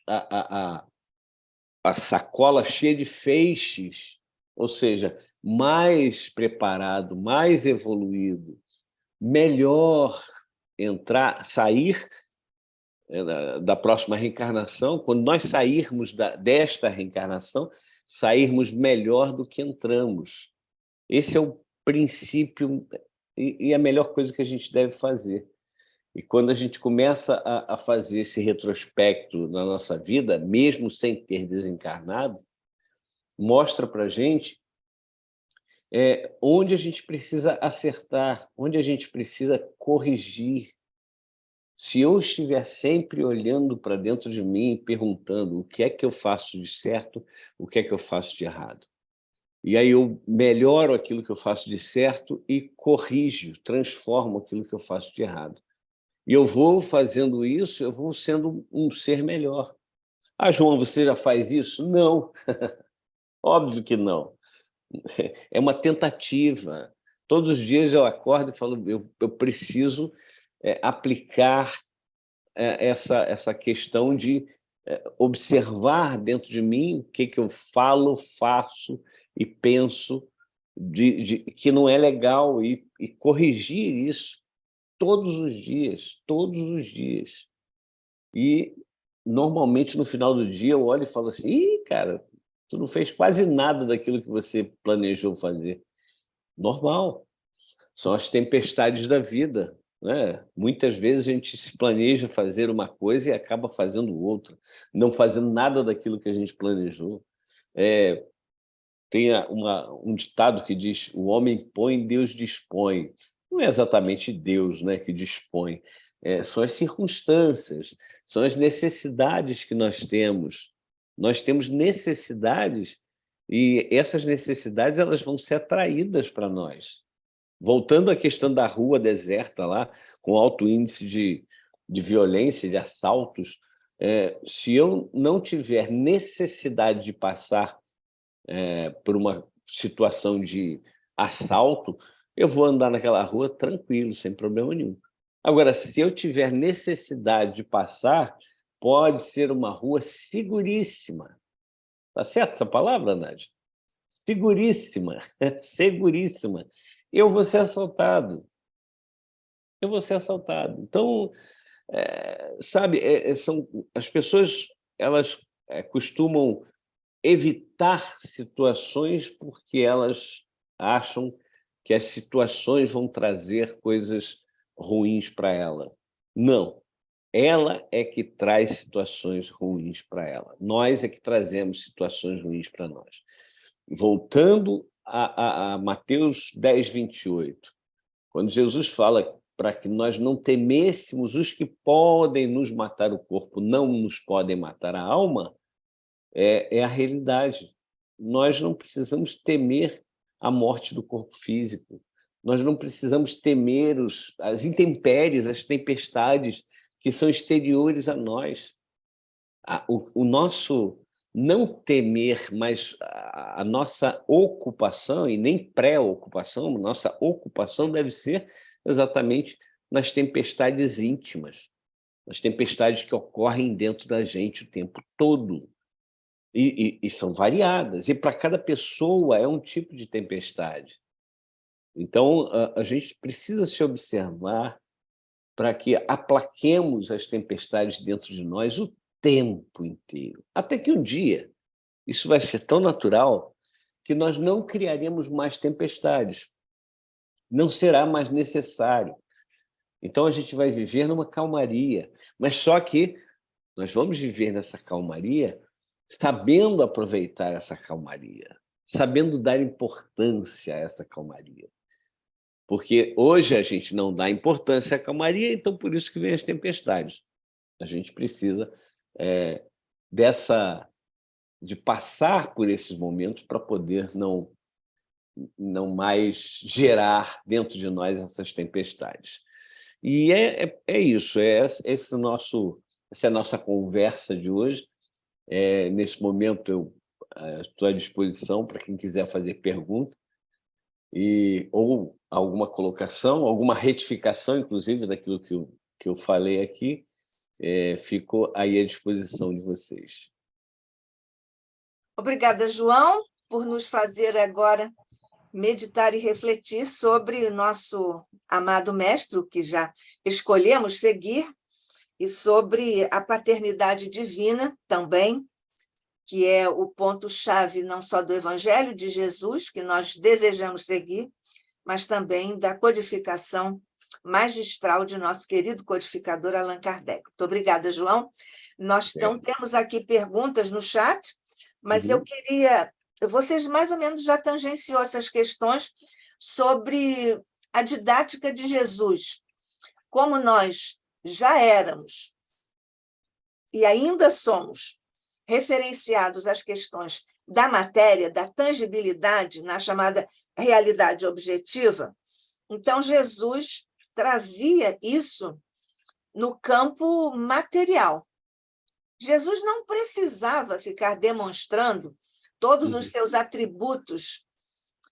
a sacola cheia de feixes, ou seja, mais preparado, mais evoluído, melhor sair da próxima reencarnação, quando nós sairmos desta reencarnação, sairmos melhor do que entramos. Esse é o princípio e a melhor coisa que a gente deve fazer. E quando a gente começa a fazer esse retrospecto na nossa vida, mesmo sem ter desencarnado, mostra para a gente onde a gente precisa acertar, onde a gente precisa corrigir. Se eu estiver sempre olhando para dentro de mim e perguntando o que é que eu faço de certo, o que é que eu faço de errado, e aí eu melhoro aquilo que eu faço de certo e corrijo, transformo aquilo que eu faço de errado. E eu vou fazendo isso, eu vou sendo um ser melhor. Ah, João, você já faz isso? Não, óbvio que não. É uma tentativa. Todos os dias eu acordo e falo: eu preciso aplicar essa questão de observar dentro de mim o que eu falo, faço e penso que não é legal e corrigir isso todos os dias, todos os dias. E, normalmente, no final do dia, eu olho e falo assim: ih, cara, tu não fez quase nada daquilo que você planejou fazer. Normal. São as tempestades da vida, né? Muitas vezes a gente se planeja fazer uma coisa e acaba fazendo outra, não fazendo nada daquilo que a gente planejou. Tem um ditado que diz: o homem põe, Deus dispõe. Não é exatamente Deus, né, que dispõe. são as circunstâncias, são as necessidades que nós temos. Nós temos necessidades e essas necessidades elas vão ser atraídas para nós. Voltando à questão da rua deserta lá, com alto índice de violência, de assaltos, se eu não tiver necessidade de passar por uma situação de assalto, eu vou andar naquela rua tranquilo, sem problema nenhum. Agora, se eu tiver necessidade de passar, pode ser uma rua seguríssima. Tá certo essa palavra, Nádia? Seguríssima, seguríssima. Eu vou ser assaltado. Eu vou ser assaltado. Então, sabe, as pessoas elas costumam evitar situações porque elas acham que as situações vão trazer coisas ruins para ela. Não. Ela é que traz situações ruins para ela. Nós é que trazemos situações ruins para nós. Voltando a Mateus 10, 28, quando Jesus fala para que nós não temêssemos os que podem nos matar o corpo, não nos podem matar a alma, é a realidade. Nós não precisamos temer a morte do corpo físico. Nós não precisamos temer as intempéries, as tempestades que são exteriores a nós. O nosso não temer, mas a nossa ocupação, e nem pré-ocupação, nossa ocupação deve ser exatamente nas tempestades íntimas, nas tempestades que ocorrem dentro da gente o tempo todo. E são variadas, e para cada pessoa é um tipo de tempestade. Então, a gente precisa se observar para que aplaquemos as tempestades dentro de nós o tempo inteiro. Até que um dia, isso vai ser tão natural que nós não criaremos mais tempestades. Não será mais necessário. Então, a gente vai viver numa calmaria. Mas só que nós vamos viver nessa calmaria sabendo aproveitar essa calmaria, sabendo dar importância a essa calmaria. Porque hoje a gente não dá importância à calmaria, então por isso que vem as tempestades. A gente precisa de passar por esses momentos para poder não mais gerar dentro de nós essas tempestades. E é isso, essa é a nossa conversa de hoje. Nesse momento, eu estou à disposição para quem quiser fazer pergunta, ou alguma colocação, alguma retificação, inclusive, daquilo que eu falei aqui, fico aí à disposição de vocês. Obrigada, João, por nos fazer agora meditar e refletir sobre o nosso amado mestre, que já escolhemos seguir, e sobre a paternidade divina também, que é o ponto-chave não só do Evangelho de Jesus, que nós desejamos seguir, mas também da codificação magistral de nosso querido codificador Allan Kardec. Muito obrigada, João. Nós não temos aqui perguntas no chat, mas eu queria... Vocês mais ou menos já tangenciou essas questões sobre a didática de Jesus. Como nós já éramos e ainda somos referenciados às questões da matéria, da tangibilidade, na chamada realidade objetiva, então Jesus trazia isso no campo material. Jesus não precisava ficar demonstrando todos os seus atributos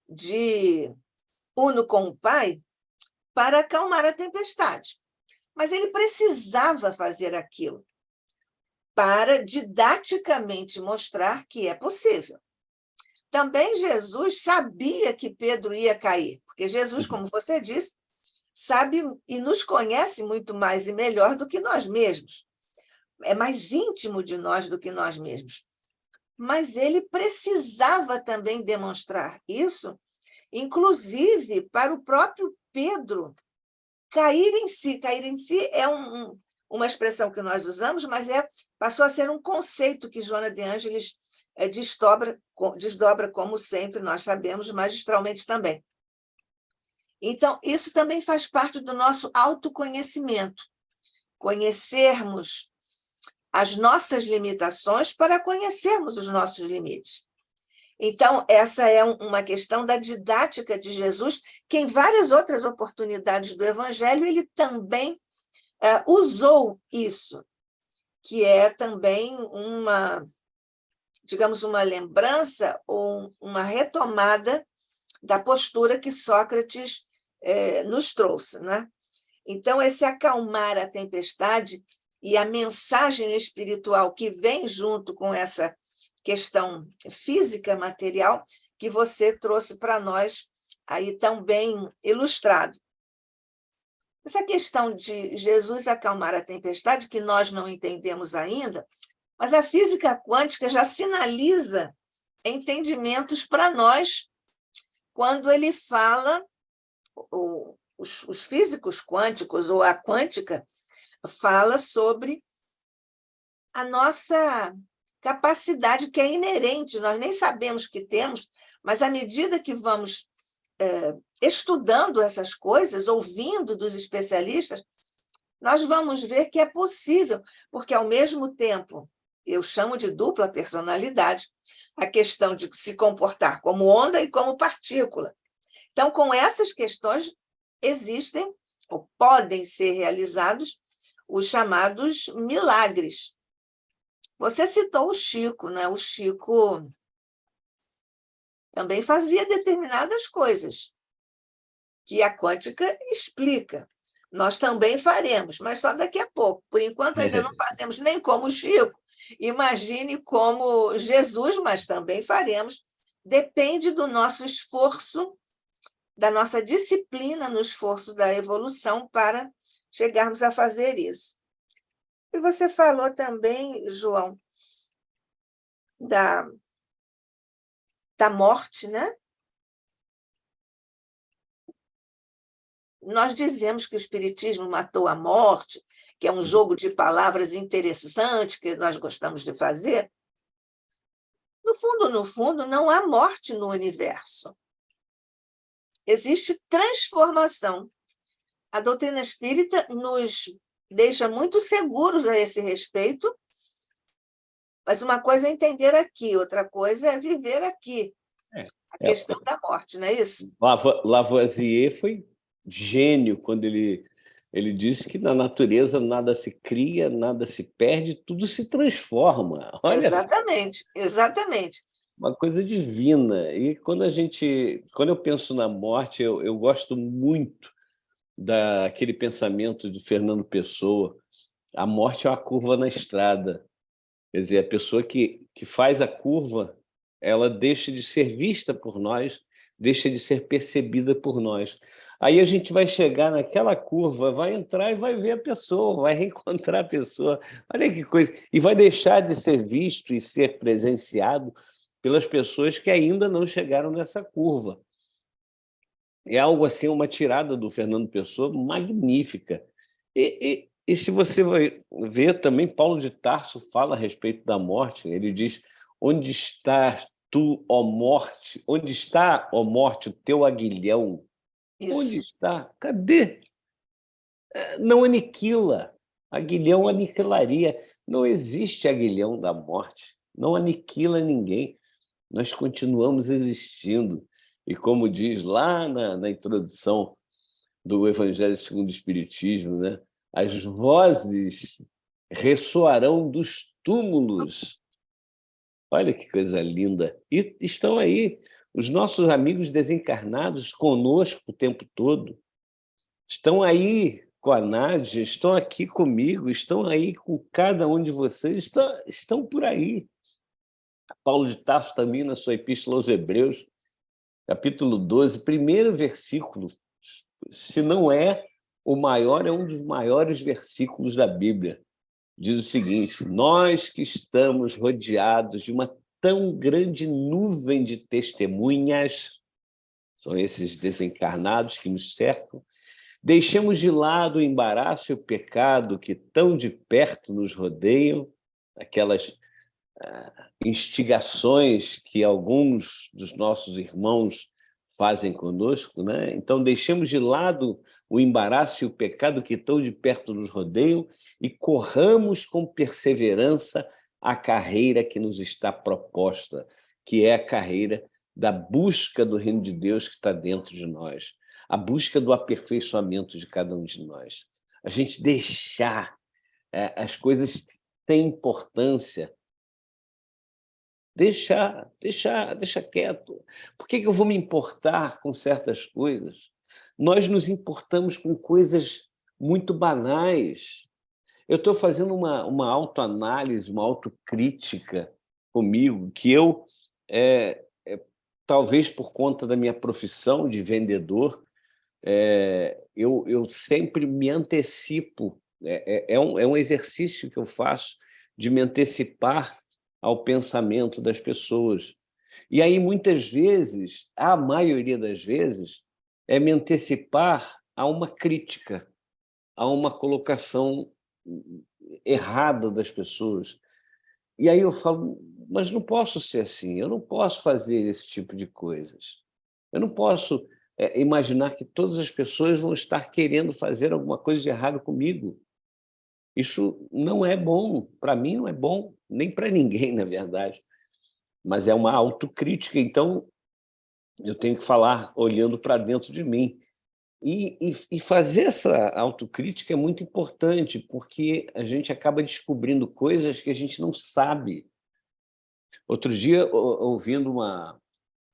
de uno com o Pai para acalmar a tempestade. Mas ele precisava fazer aquilo para didaticamente mostrar que é possível. Também Jesus sabia que Pedro ia cair, porque Jesus, como você disse, sabe e nos conhece muito mais e melhor do que nós mesmos. É mais íntimo de nós do que nós mesmos. Mas ele precisava também demonstrar isso, inclusive para o próprio Pedro cair em si. Cair em si é uma expressão que nós usamos, mas passou a ser um conceito que Joana de Ângeles desdobra, como sempre, nós sabemos, magistralmente também. Então, isso também faz parte do nosso autoconhecimento. conhecermos as nossas limitações para conhecermos os nossos limites. Então, essa é uma questão da didática de Jesus, que em várias outras oportunidades do Evangelho ele também usou isso, que é também digamos, uma lembrança ou uma retomada da postura que Sócrates nos trouxe, né? Então, esse acalmar a tempestade e a mensagem espiritual que vem junto com essa questão física, material, que você trouxe para nós aí tão bem ilustrado. Essa questão de Jesus acalmar a tempestade, que nós não entendemos ainda, mas a física quântica já sinaliza entendimentos para nós quando ele fala, os físicos quânticos ou a quântica fala sobre a nossa capacidade que é inerente, nós nem sabemos que temos, mas à medida que vamos estudando essas coisas, ouvindo dos especialistas, nós vamos ver que é possível, porque, ao mesmo tempo, eu chamo de dupla personalidade, a questão de se comportar como onda e como partícula. Então, com essas questões, existem ou podem ser realizados os chamados milagres. Você citou o Chico, né? O Chico também fazia determinadas coisas que a quântica explica. Nós também faremos, mas só daqui a pouco. Por enquanto, ainda não fazemos nem como o Chico. Imagine como Jesus, mas também faremos. Depende do nosso esforço, da nossa disciplina no esforço da evolução para chegarmos a fazer isso. E você falou também, João, da morte, né? Nós dizemos que o Espiritismo matou a morte, que é um jogo de palavras interessante que nós gostamos de fazer. No fundo, não há morte no universo. Existe transformação. A doutrina espírita nos deixa muito seguros a esse respeito, mas uma coisa é entender aqui, outra coisa é viver aqui. A questão da morte, não é isso? Lavoisier foi gênio quando ele disse que na natureza nada se cria, nada se perde, tudo se transforma. Olha, exatamente, exatamente. Uma coisa divina. E quando eu penso na morte, eu gosto muito daquele pensamento de Fernando Pessoa. A morte é uma curva na estrada. Quer dizer, a pessoa que faz a curva, ela deixa de ser vista por nós, deixa de ser percebida por nós. Aí a gente vai chegar naquela curva, vai entrar e vai ver a pessoa, vai reencontrar a pessoa. Olha que coisa! E vai deixar de ser visto e ser presenciado pelas pessoas que ainda não chegaram nessa curva. É algo assim, uma tirada do Fernando Pessoa magnífica. E se você vai ver também, Paulo de Tarso fala a respeito da morte. Ele diz: onde está tu, ó morte? Onde está, ó morte, o teu aguilhão? Isso. Onde está? Cadê? Não aniquila. Aguilhão aniquilaria. Não existe aguilhão da morte. Não aniquila ninguém. Nós continuamos existindo. E como diz lá na introdução do Evangelho segundo o Espiritismo, né? As vozes ressoarão dos túmulos. Olha que coisa linda. E estão aí os nossos amigos desencarnados conosco o tempo todo. Estão aí com a Nádia, estão aqui comigo, estão aí com cada um de vocês, estão por aí. Paulo de Tarso também, na sua Epístola aos Hebreus, capítulo 12, primeiro versículo, se não é o maior, é um dos maiores versículos da Bíblia. Diz o seguinte: nós que estamos rodeados de uma tão grande nuvem de testemunhas, são esses desencarnados que nos cercam, deixemos de lado o embaraço e o pecado que tão de perto nos rodeiam, aquelas instigações que alguns dos nossos irmãos fazem conosco, né? Então, deixemos de lado o embaraço e o pecado que tão de perto nos rodeiam e corramos com perseverança a carreira que nos está proposta, que é a carreira da busca do reino de Deus que está dentro de nós, a busca do aperfeiçoamento de cada um de nós. A gente deixar as coisas têm importância, deixa quieto. Por que eu vou me importar com certas coisas? Nós nos importamos com coisas muito banais. Eu estou fazendo uma autoanálise, uma autocrítica comigo, que eu, talvez por conta da minha profissão de vendedor, eu sempre me antecipo. É um exercício que eu faço de me antecipar ao pensamento das pessoas. E aí, muitas vezes, a maioria das vezes, é me antecipar a uma crítica, a uma colocação errada das pessoas. E aí eu falo, mas não posso ser assim, eu não posso fazer esse tipo de coisas. Eu não posso imaginar que todas as pessoas vão estar querendo fazer alguma coisa de errado comigo. Isso não é bom, para mim não é bom, nem para ninguém, na verdade. Mas é uma autocrítica, então eu tenho que falar olhando para dentro de mim. E fazer essa autocrítica é muito importante, porque a gente acaba descobrindo coisas que a gente não sabe. Outro dia, ouvindo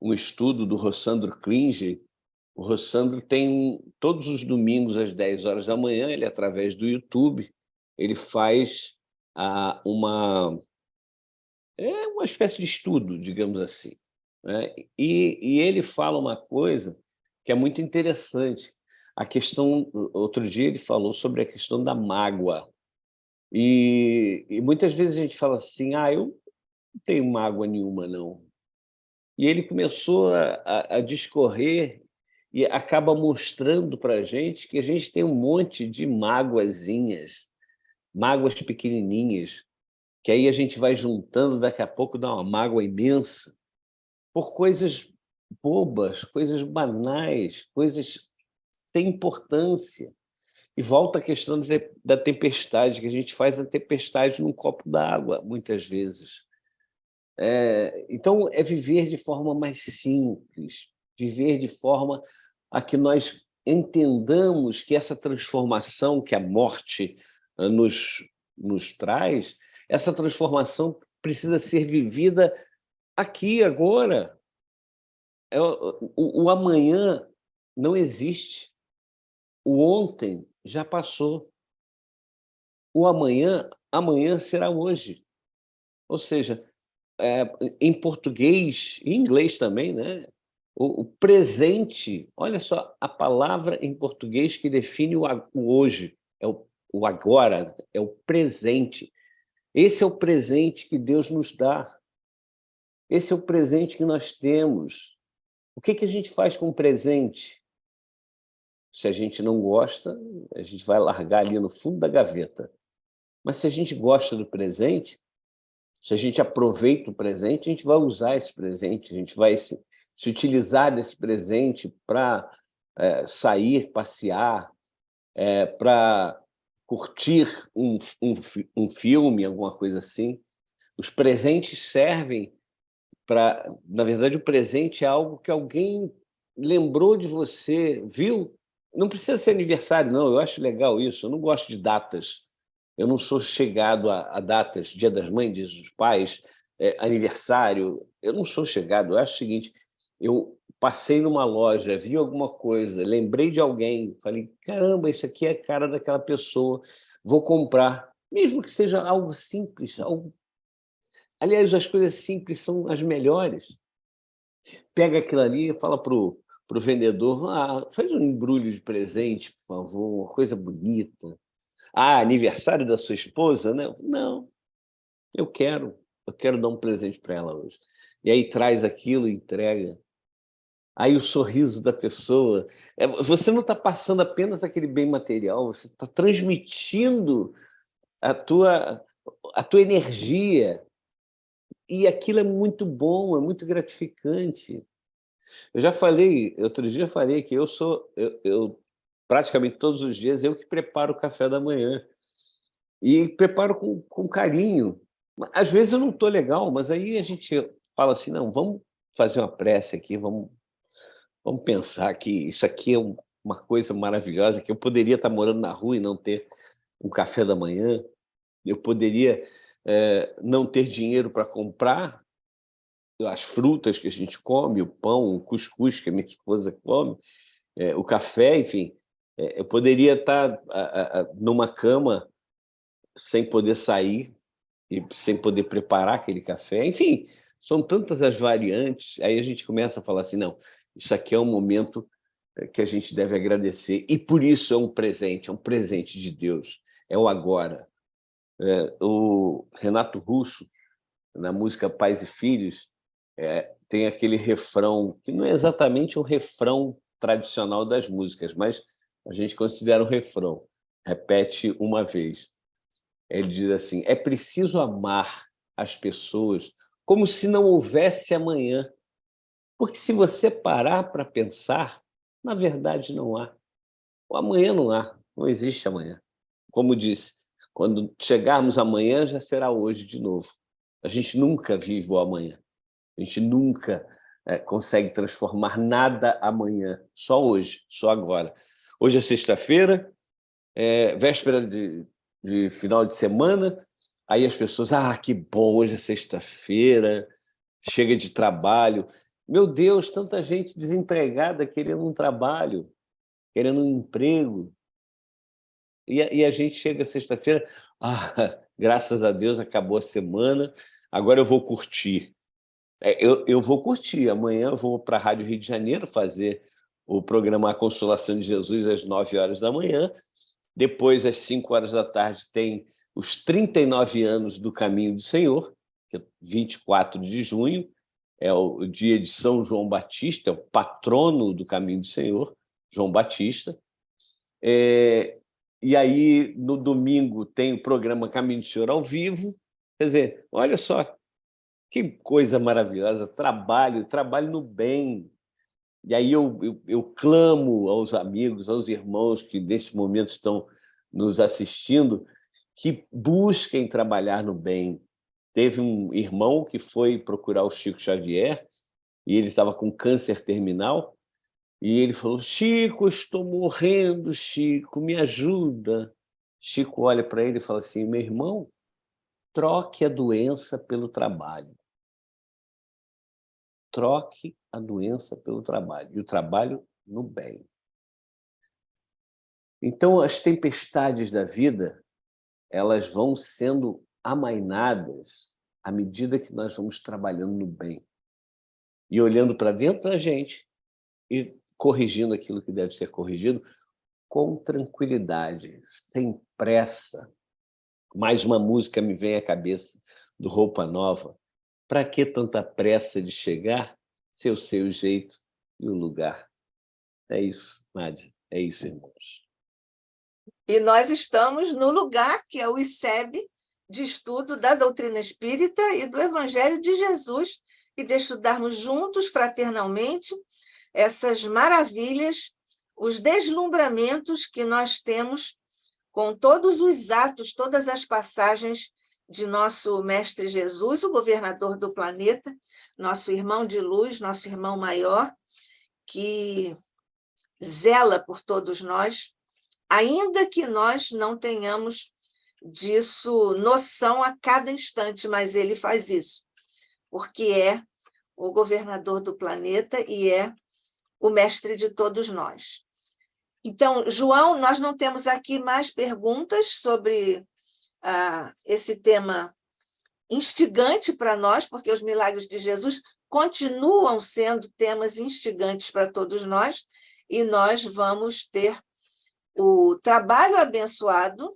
um estudo do Rossandro Klinger, o Rossandro tem, todos os domingos, às 10 horas da manhã, ele, através do YouTube, ele faz uma espécie de estudo, digamos assim, né? E ele fala uma coisa que é muito interessante. A questão, outro dia ele falou sobre a questão da mágoa. E muitas vezes a gente fala assim, eu não tenho mágoa nenhuma, não. E ele começou a discorrer e acaba mostrando para a gente tem um monte de mágoazinhas, mágoas pequenininhas, que aí a gente vai juntando, daqui a pouco dá uma mágoa imensa, por coisas bobas, coisas banais, coisas sem importância. E volta a questão da tempestade, que a gente faz a tempestade num copo d'água, muitas vezes. Então, é viver de forma mais simples, viver de forma a que nós entendamos que essa transformação que a morte nos traz, essa transformação precisa ser vivida aqui, agora. O amanhã não existe. O ontem já passou. O amanhã será hoje. Ou seja, em português, em inglês também, né? O presente, olha só, a palavra em português que define o hoje, é o agora, é o presente. Esse é o presente que Deus nos dá. Esse é o presente que nós temos. O que a gente faz com o presente? Se a gente não gosta, a gente vai largar ali no fundo da gaveta. Mas se a gente gosta do presente, se a gente aproveita o presente, a gente vai usar esse presente, a gente vai se utilizar desse presente para sair, passear, para curtir um filme, alguma coisa assim. Os presentes servem para... Na verdade, o presente é algo que alguém lembrou de você, viu? Não precisa ser aniversário, não. Eu acho legal isso. Eu não gosto de datas. Eu não sou chegado a datas, Dia das Mães, Dia dos Pais, aniversário. Eu não sou chegado. Eu acho o seguinte, eu passei numa loja, vi alguma coisa, lembrei de alguém, falei, caramba, isso aqui é a cara daquela pessoa, vou comprar. Mesmo que seja algo simples. Aliás, as coisas simples são as melhores. Pega aquilo ali e fala pro vendedor, faz um embrulho de presente, por favor, uma coisa bonita. Aniversário da sua esposa, né? Não, eu quero dar um presente para ela hoje. E aí traz aquilo e entrega. Aí o sorriso da pessoa. Você não está passando apenas aquele bem material, você está transmitindo a tua energia. E aquilo é muito bom, é muito gratificante. Eu já falei, outro dia eu falei que eu praticamente todos os dias eu que preparo o café da manhã e preparo com carinho. Às vezes eu não estou legal, mas aí a gente fala assim, não, vamos fazer uma prece aqui, vamos pensar que isso aqui é uma coisa maravilhosa, que eu poderia estar morando na rua e não ter um café da manhã, eu poderia não ter dinheiro para comprar as frutas que a gente come, o pão, o cuscuz que a minha esposa come, o café, enfim. Eu poderia estar numa cama sem poder sair e sem poder preparar aquele café. Enfim, são tantas as variantes. Aí a gente começa a falar assim, não, isso aqui é um momento que a gente deve agradecer. E por isso é um presente de Deus. É o agora. O Renato Russo, na música Pais e Filhos, tem aquele refrão, que não é exatamente um refrão tradicional das músicas, mas a gente considera um refrão. Repete uma vez. Ele diz assim: é preciso amar as pessoas como se não houvesse amanhã, porque se você parar para pensar, na verdade não há. O amanhã não há, não existe amanhã. Como disse, quando chegarmos amanhã já será hoje de novo. A gente nunca vive o amanhã. A gente nunca consegue transformar nada amanhã, só hoje, só agora. Hoje é sexta-feira, véspera de final de semana, aí as pessoas, que bom, hoje é sexta-feira, chega de trabalho. Meu Deus, tanta gente desempregada querendo um trabalho, querendo um emprego. E a gente chega sexta-feira, graças a Deus acabou a semana, agora eu vou curtir. Eu vou curtir. Amanhã eu vou para a Rádio Rio de Janeiro fazer o programa A Consolação de Jesus às 9 horas da manhã. Depois, às 5 horas da tarde, tem os 39 anos do Caminho do Senhor, que é 24 de junho, é o dia de São João Batista, é o patrono do Caminho do Senhor, João Batista. E aí, no domingo, tem o programa Caminho do Senhor ao vivo. Quer dizer, olha só, que coisa maravilhosa, trabalho no bem. E aí eu clamo aos amigos, aos irmãos que nesse momento estão nos assistindo, que busquem trabalhar no bem. Teve um irmão que foi procurar o Chico Xavier, e ele estava com câncer terminal, e ele falou: Chico, estou morrendo, Chico, me ajuda. Chico olha para ele e fala assim: meu irmão, troque a doença pelo trabalho. Troque a doença pelo trabalho, e o trabalho no bem. Então, as tempestades da vida, elas vão sendo amainadas à medida que nós vamos trabalhando no bem e olhando para dentro da gente e corrigindo aquilo que deve ser corrigido com tranquilidade, sem pressa. Mais uma música me vem à cabeça, do Roupa Nova. Para que tanta pressa de chegar, se eu sei o jeito e o lugar? É isso, Nádia. É isso, irmãos. E nós estamos no lugar que é o ICEB, de estudo da doutrina espírita e do Evangelho de Jesus, e de estudarmos juntos, fraternalmente, essas maravilhas, os deslumbramentos que nós temos com todos os atos, todas as passagens de nosso Mestre Jesus, o governador do planeta, nosso irmão de luz, nosso irmão maior, que zela por todos nós, ainda que nós não tenhamos disso noção a cada instante, mas ele faz isso, porque é o governador do planeta e é o mestre de todos nós. Então, João, nós não temos aqui mais perguntas sobre esse tema instigante para nós, porque os milagres de Jesus continuam sendo temas instigantes para todos nós, e nós vamos ter o trabalho abençoado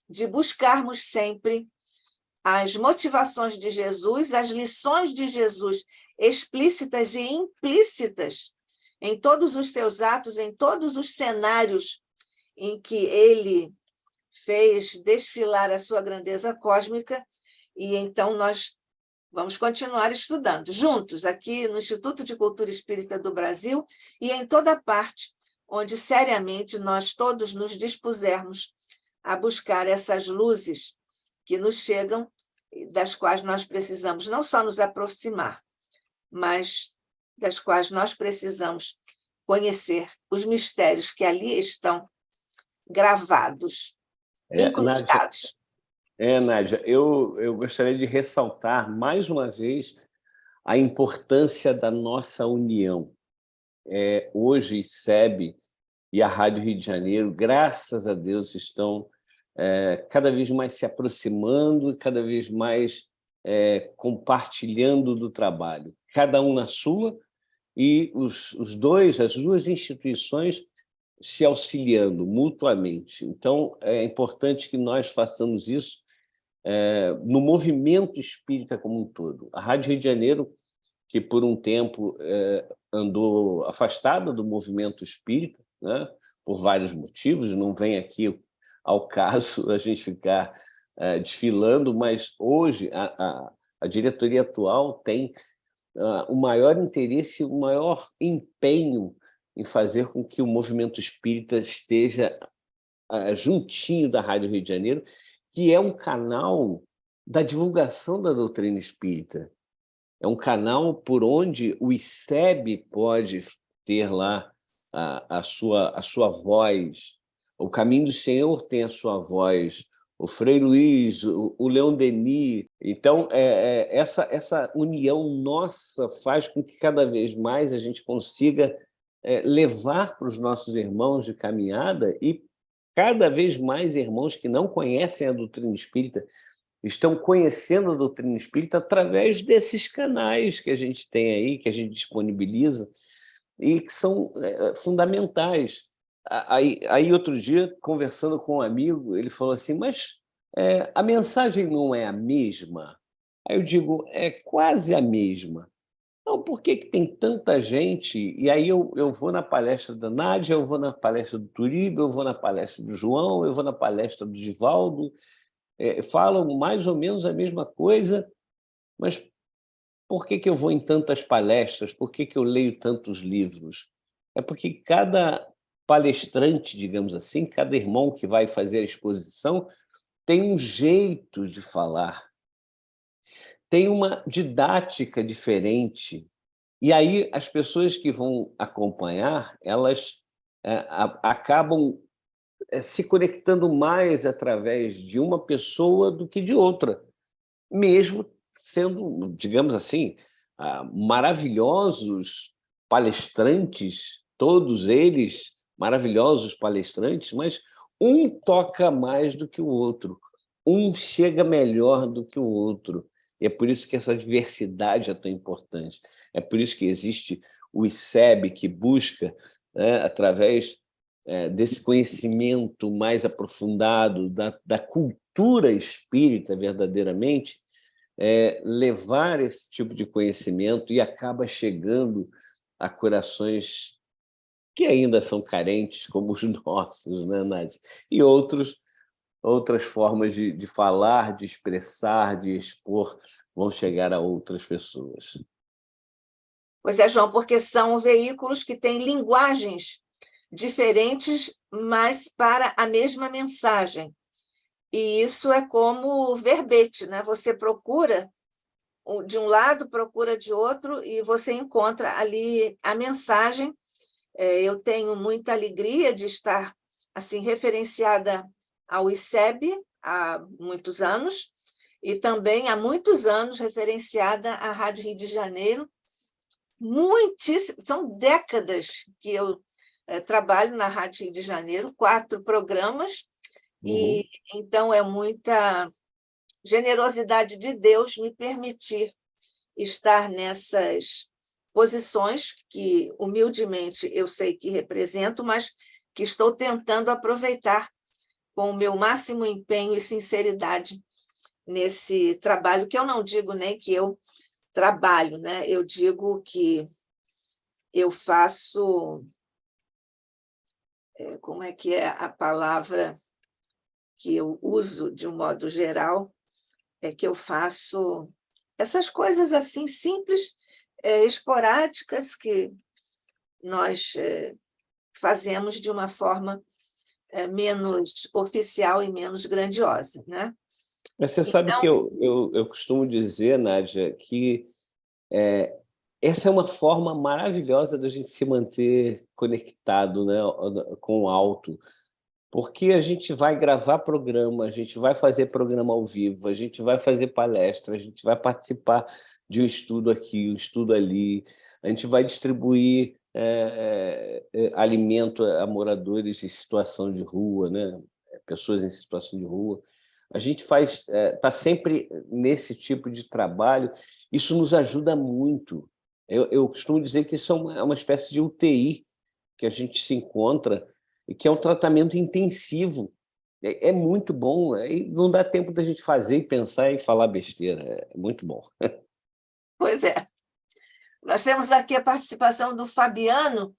de buscarmos sempre as motivações de Jesus, as lições de Jesus explícitas e implícitas em todos os seus atos, em todos os cenários em que ele fez desfilar a sua grandeza cósmica, e então nós Vamos continuar estudando juntos aqui no Instituto de Cultura Espírita do Brasil e em toda parte onde seriamente nós todos nos dispusermos a buscar essas luzes que nos chegam, das quais nós precisamos não só nos aproximar, mas das quais nós precisamos conhecer os mistérios que ali estão gravados, incrustados. Nádia, eu gostaria de ressaltar mais uma vez a importância da nossa união. Hoje, ICEB e a Rádio Rio de Janeiro, graças a Deus, estão cada vez mais se aproximando, cada vez mais compartilhando do trabalho, cada um na sua, e as duas instituições se auxiliando mutuamente. Então, é importante que nós façamos isso no movimento espírita como um todo. A Rádio Rio de Janeiro, que por um tempo andou afastada do movimento espírita, né, por vários motivos, não vem aqui ao caso a gente ficar desfilando, mas hoje a diretoria atual tem o maior interesse, o maior empenho em fazer com que o movimento espírita esteja juntinho da Rádio Rio de Janeiro, que é um canal da divulgação da doutrina espírita. É um canal por onde o ICEB pode ter lá a sua voz. O Caminho do Senhor tem a sua voz, o Frei Luiz, o Leon Denis. Então, essa união nossa faz com que cada vez mais a gente consiga levar para os nossos irmãos de caminhada, e cada vez mais irmãos que não conhecem a doutrina espírita estão conhecendo a doutrina espírita através desses canais que a gente tem aí, que a gente disponibiliza, e que são fundamentais. Aí, outro dia, conversando com um amigo, ele falou assim, mas a mensagem não é a mesma? Aí eu digo, é quase a mesma. Então, por que tem tanta gente? E aí eu vou na palestra da Nádia, eu vou na palestra do Turibe, eu vou na palestra do João, eu vou na palestra do Divaldo, falam mais ou menos a mesma coisa, mas por que eu vou em tantas palestras? Por que eu leio tantos livros? É porque cada palestrante, digamos assim, cada irmão que vai fazer a exposição tem um jeito de falar, tem uma didática diferente. E aí as pessoas que vão acompanhar, elas acabam se conectando mais através de uma pessoa do que de outra, mesmo sendo, digamos assim, maravilhosos palestrantes, todos eles maravilhosos palestrantes, mas um toca mais do que o outro, um chega melhor do que o outro. E é por isso que essa diversidade é tão importante. É por isso que existe o ICEB, que busca, através desse conhecimento mais aprofundado da cultura espírita, verdadeiramente, levar esse tipo de conhecimento, e acaba chegando a corações que ainda são carentes, como os nossos, né, Nádia? E outras formas de falar, de expressar, de expor, vão chegar a outras pessoas. Pois é, João, porque são veículos que têm linguagens diferentes, mas para a mesma mensagem. E isso é como verbete, né? Você procura de um lado, procura de outro, e você encontra ali a mensagem. Eu tenho muita alegria de estar assim referenciada ao ICEB há muitos anos, e também há muitos anos referenciada à Rádio Rio de Janeiro. São décadas que eu trabalho na Rádio Rio de Janeiro, 4 programas, e então é muita generosidade de Deus me permitir estar nessas posições que, humildemente, eu sei que represento, mas que estou tentando aproveitar com o meu máximo empenho e sinceridade nesse trabalho, que eu não digo nem que eu trabalho, né? Eu digo que eu faço... Como é que é a palavra que eu uso de um modo geral? É que eu faço essas coisas assim simples, esporádicas, que nós fazemos de uma forma menos oficial e menos grandiosa, né? Mas você sabe que eu costumo dizer, Nádia, que essa é uma forma maravilhosa da gente se manter conectado, né, com o alto, porque a gente vai gravar programa, a gente vai fazer programa ao vivo, a gente vai fazer palestra, a gente vai participar de um estudo aqui, um estudo ali, a gente vai distribuir alimento a moradores em situação de rua, né, pessoas em situação de rua. A gente está sempre nesse tipo de trabalho, isso nos ajuda muito. Eu costumo dizer que isso é uma espécie de UTI que a gente se encontra e que é um tratamento intensivo. É muito bom, e não dá tempo da gente fazer e pensar e falar besteira. É muito bom. Pois é. Nós temos aqui a participação do Fabiano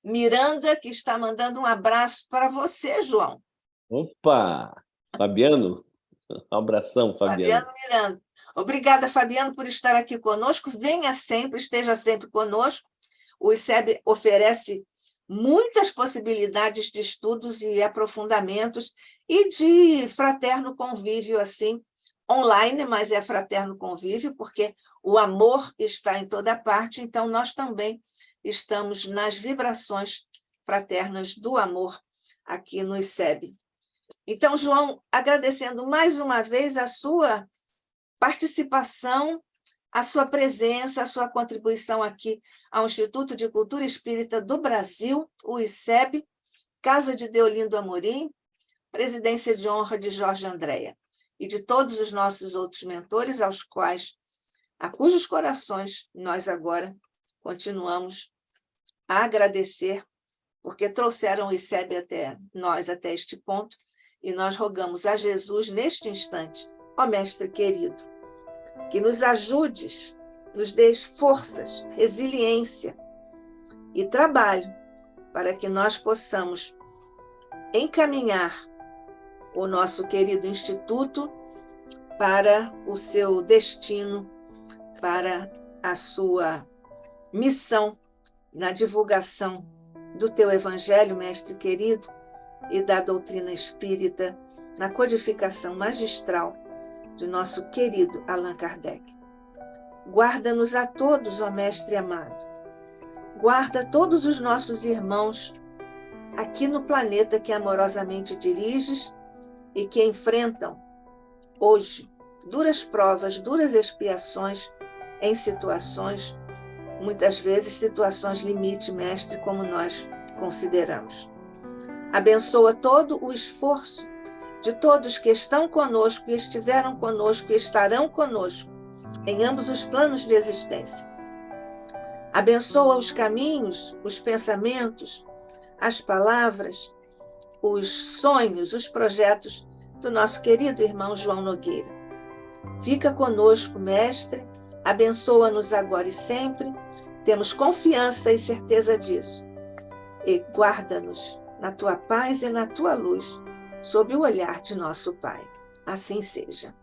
Miranda, que está mandando um abraço para você, João. Opa! Fabiano? Um abração, Fabiano. Fabiano Miranda. Obrigada, Fabiano, por estar aqui conosco. Venha sempre, esteja sempre conosco. O ICEB oferece muitas possibilidades de estudos e aprofundamentos e de fraterno convívio, assim, online, mas é fraterno convívio, porque o amor está em toda parte, então nós também estamos nas vibrações fraternas do amor aqui no ICEB. Então, João, agradecendo mais uma vez a sua participação, a sua presença, a sua contribuição aqui ao Instituto de Cultura Espírita do Brasil, o ICEB, Casa de Deolindo Amorim, presidência de honra de Jorge Andréa, e de todos os nossos outros mentores, a cujos corações nós agora continuamos a agradecer, porque trouxeram o ICEB até nós, até este ponto, e nós rogamos a Jesus, neste instante, ó Mestre querido, que nos ajudes, nos dês forças, resiliência e trabalho para que nós possamos encaminhar o nosso querido Instituto para o seu destino, para a sua missão na divulgação do teu Evangelho, Mestre querido, e da doutrina espírita, na codificação magistral de nosso querido Allan Kardec. Guarda-nos a todos, ó Mestre amado. Guarda todos os nossos irmãos aqui no planeta que amorosamente diriges e que enfrentam hoje duras provas, duras expiações em situações, muitas vezes situações limite, Mestre, como nós consideramos. Abençoa todo o esforço de todos que estão conosco e estiveram conosco e estarão conosco em ambos os planos de existência. Abençoa os caminhos, os pensamentos, as palavras, os sonhos, os projetos do nosso querido irmão João Nogueira. Fica conosco, Mestre, abençoa-nos agora e sempre, temos confiança e certeza disso. E guarda-nos na tua paz e na tua luz, sob o olhar de nosso Pai. Assim seja.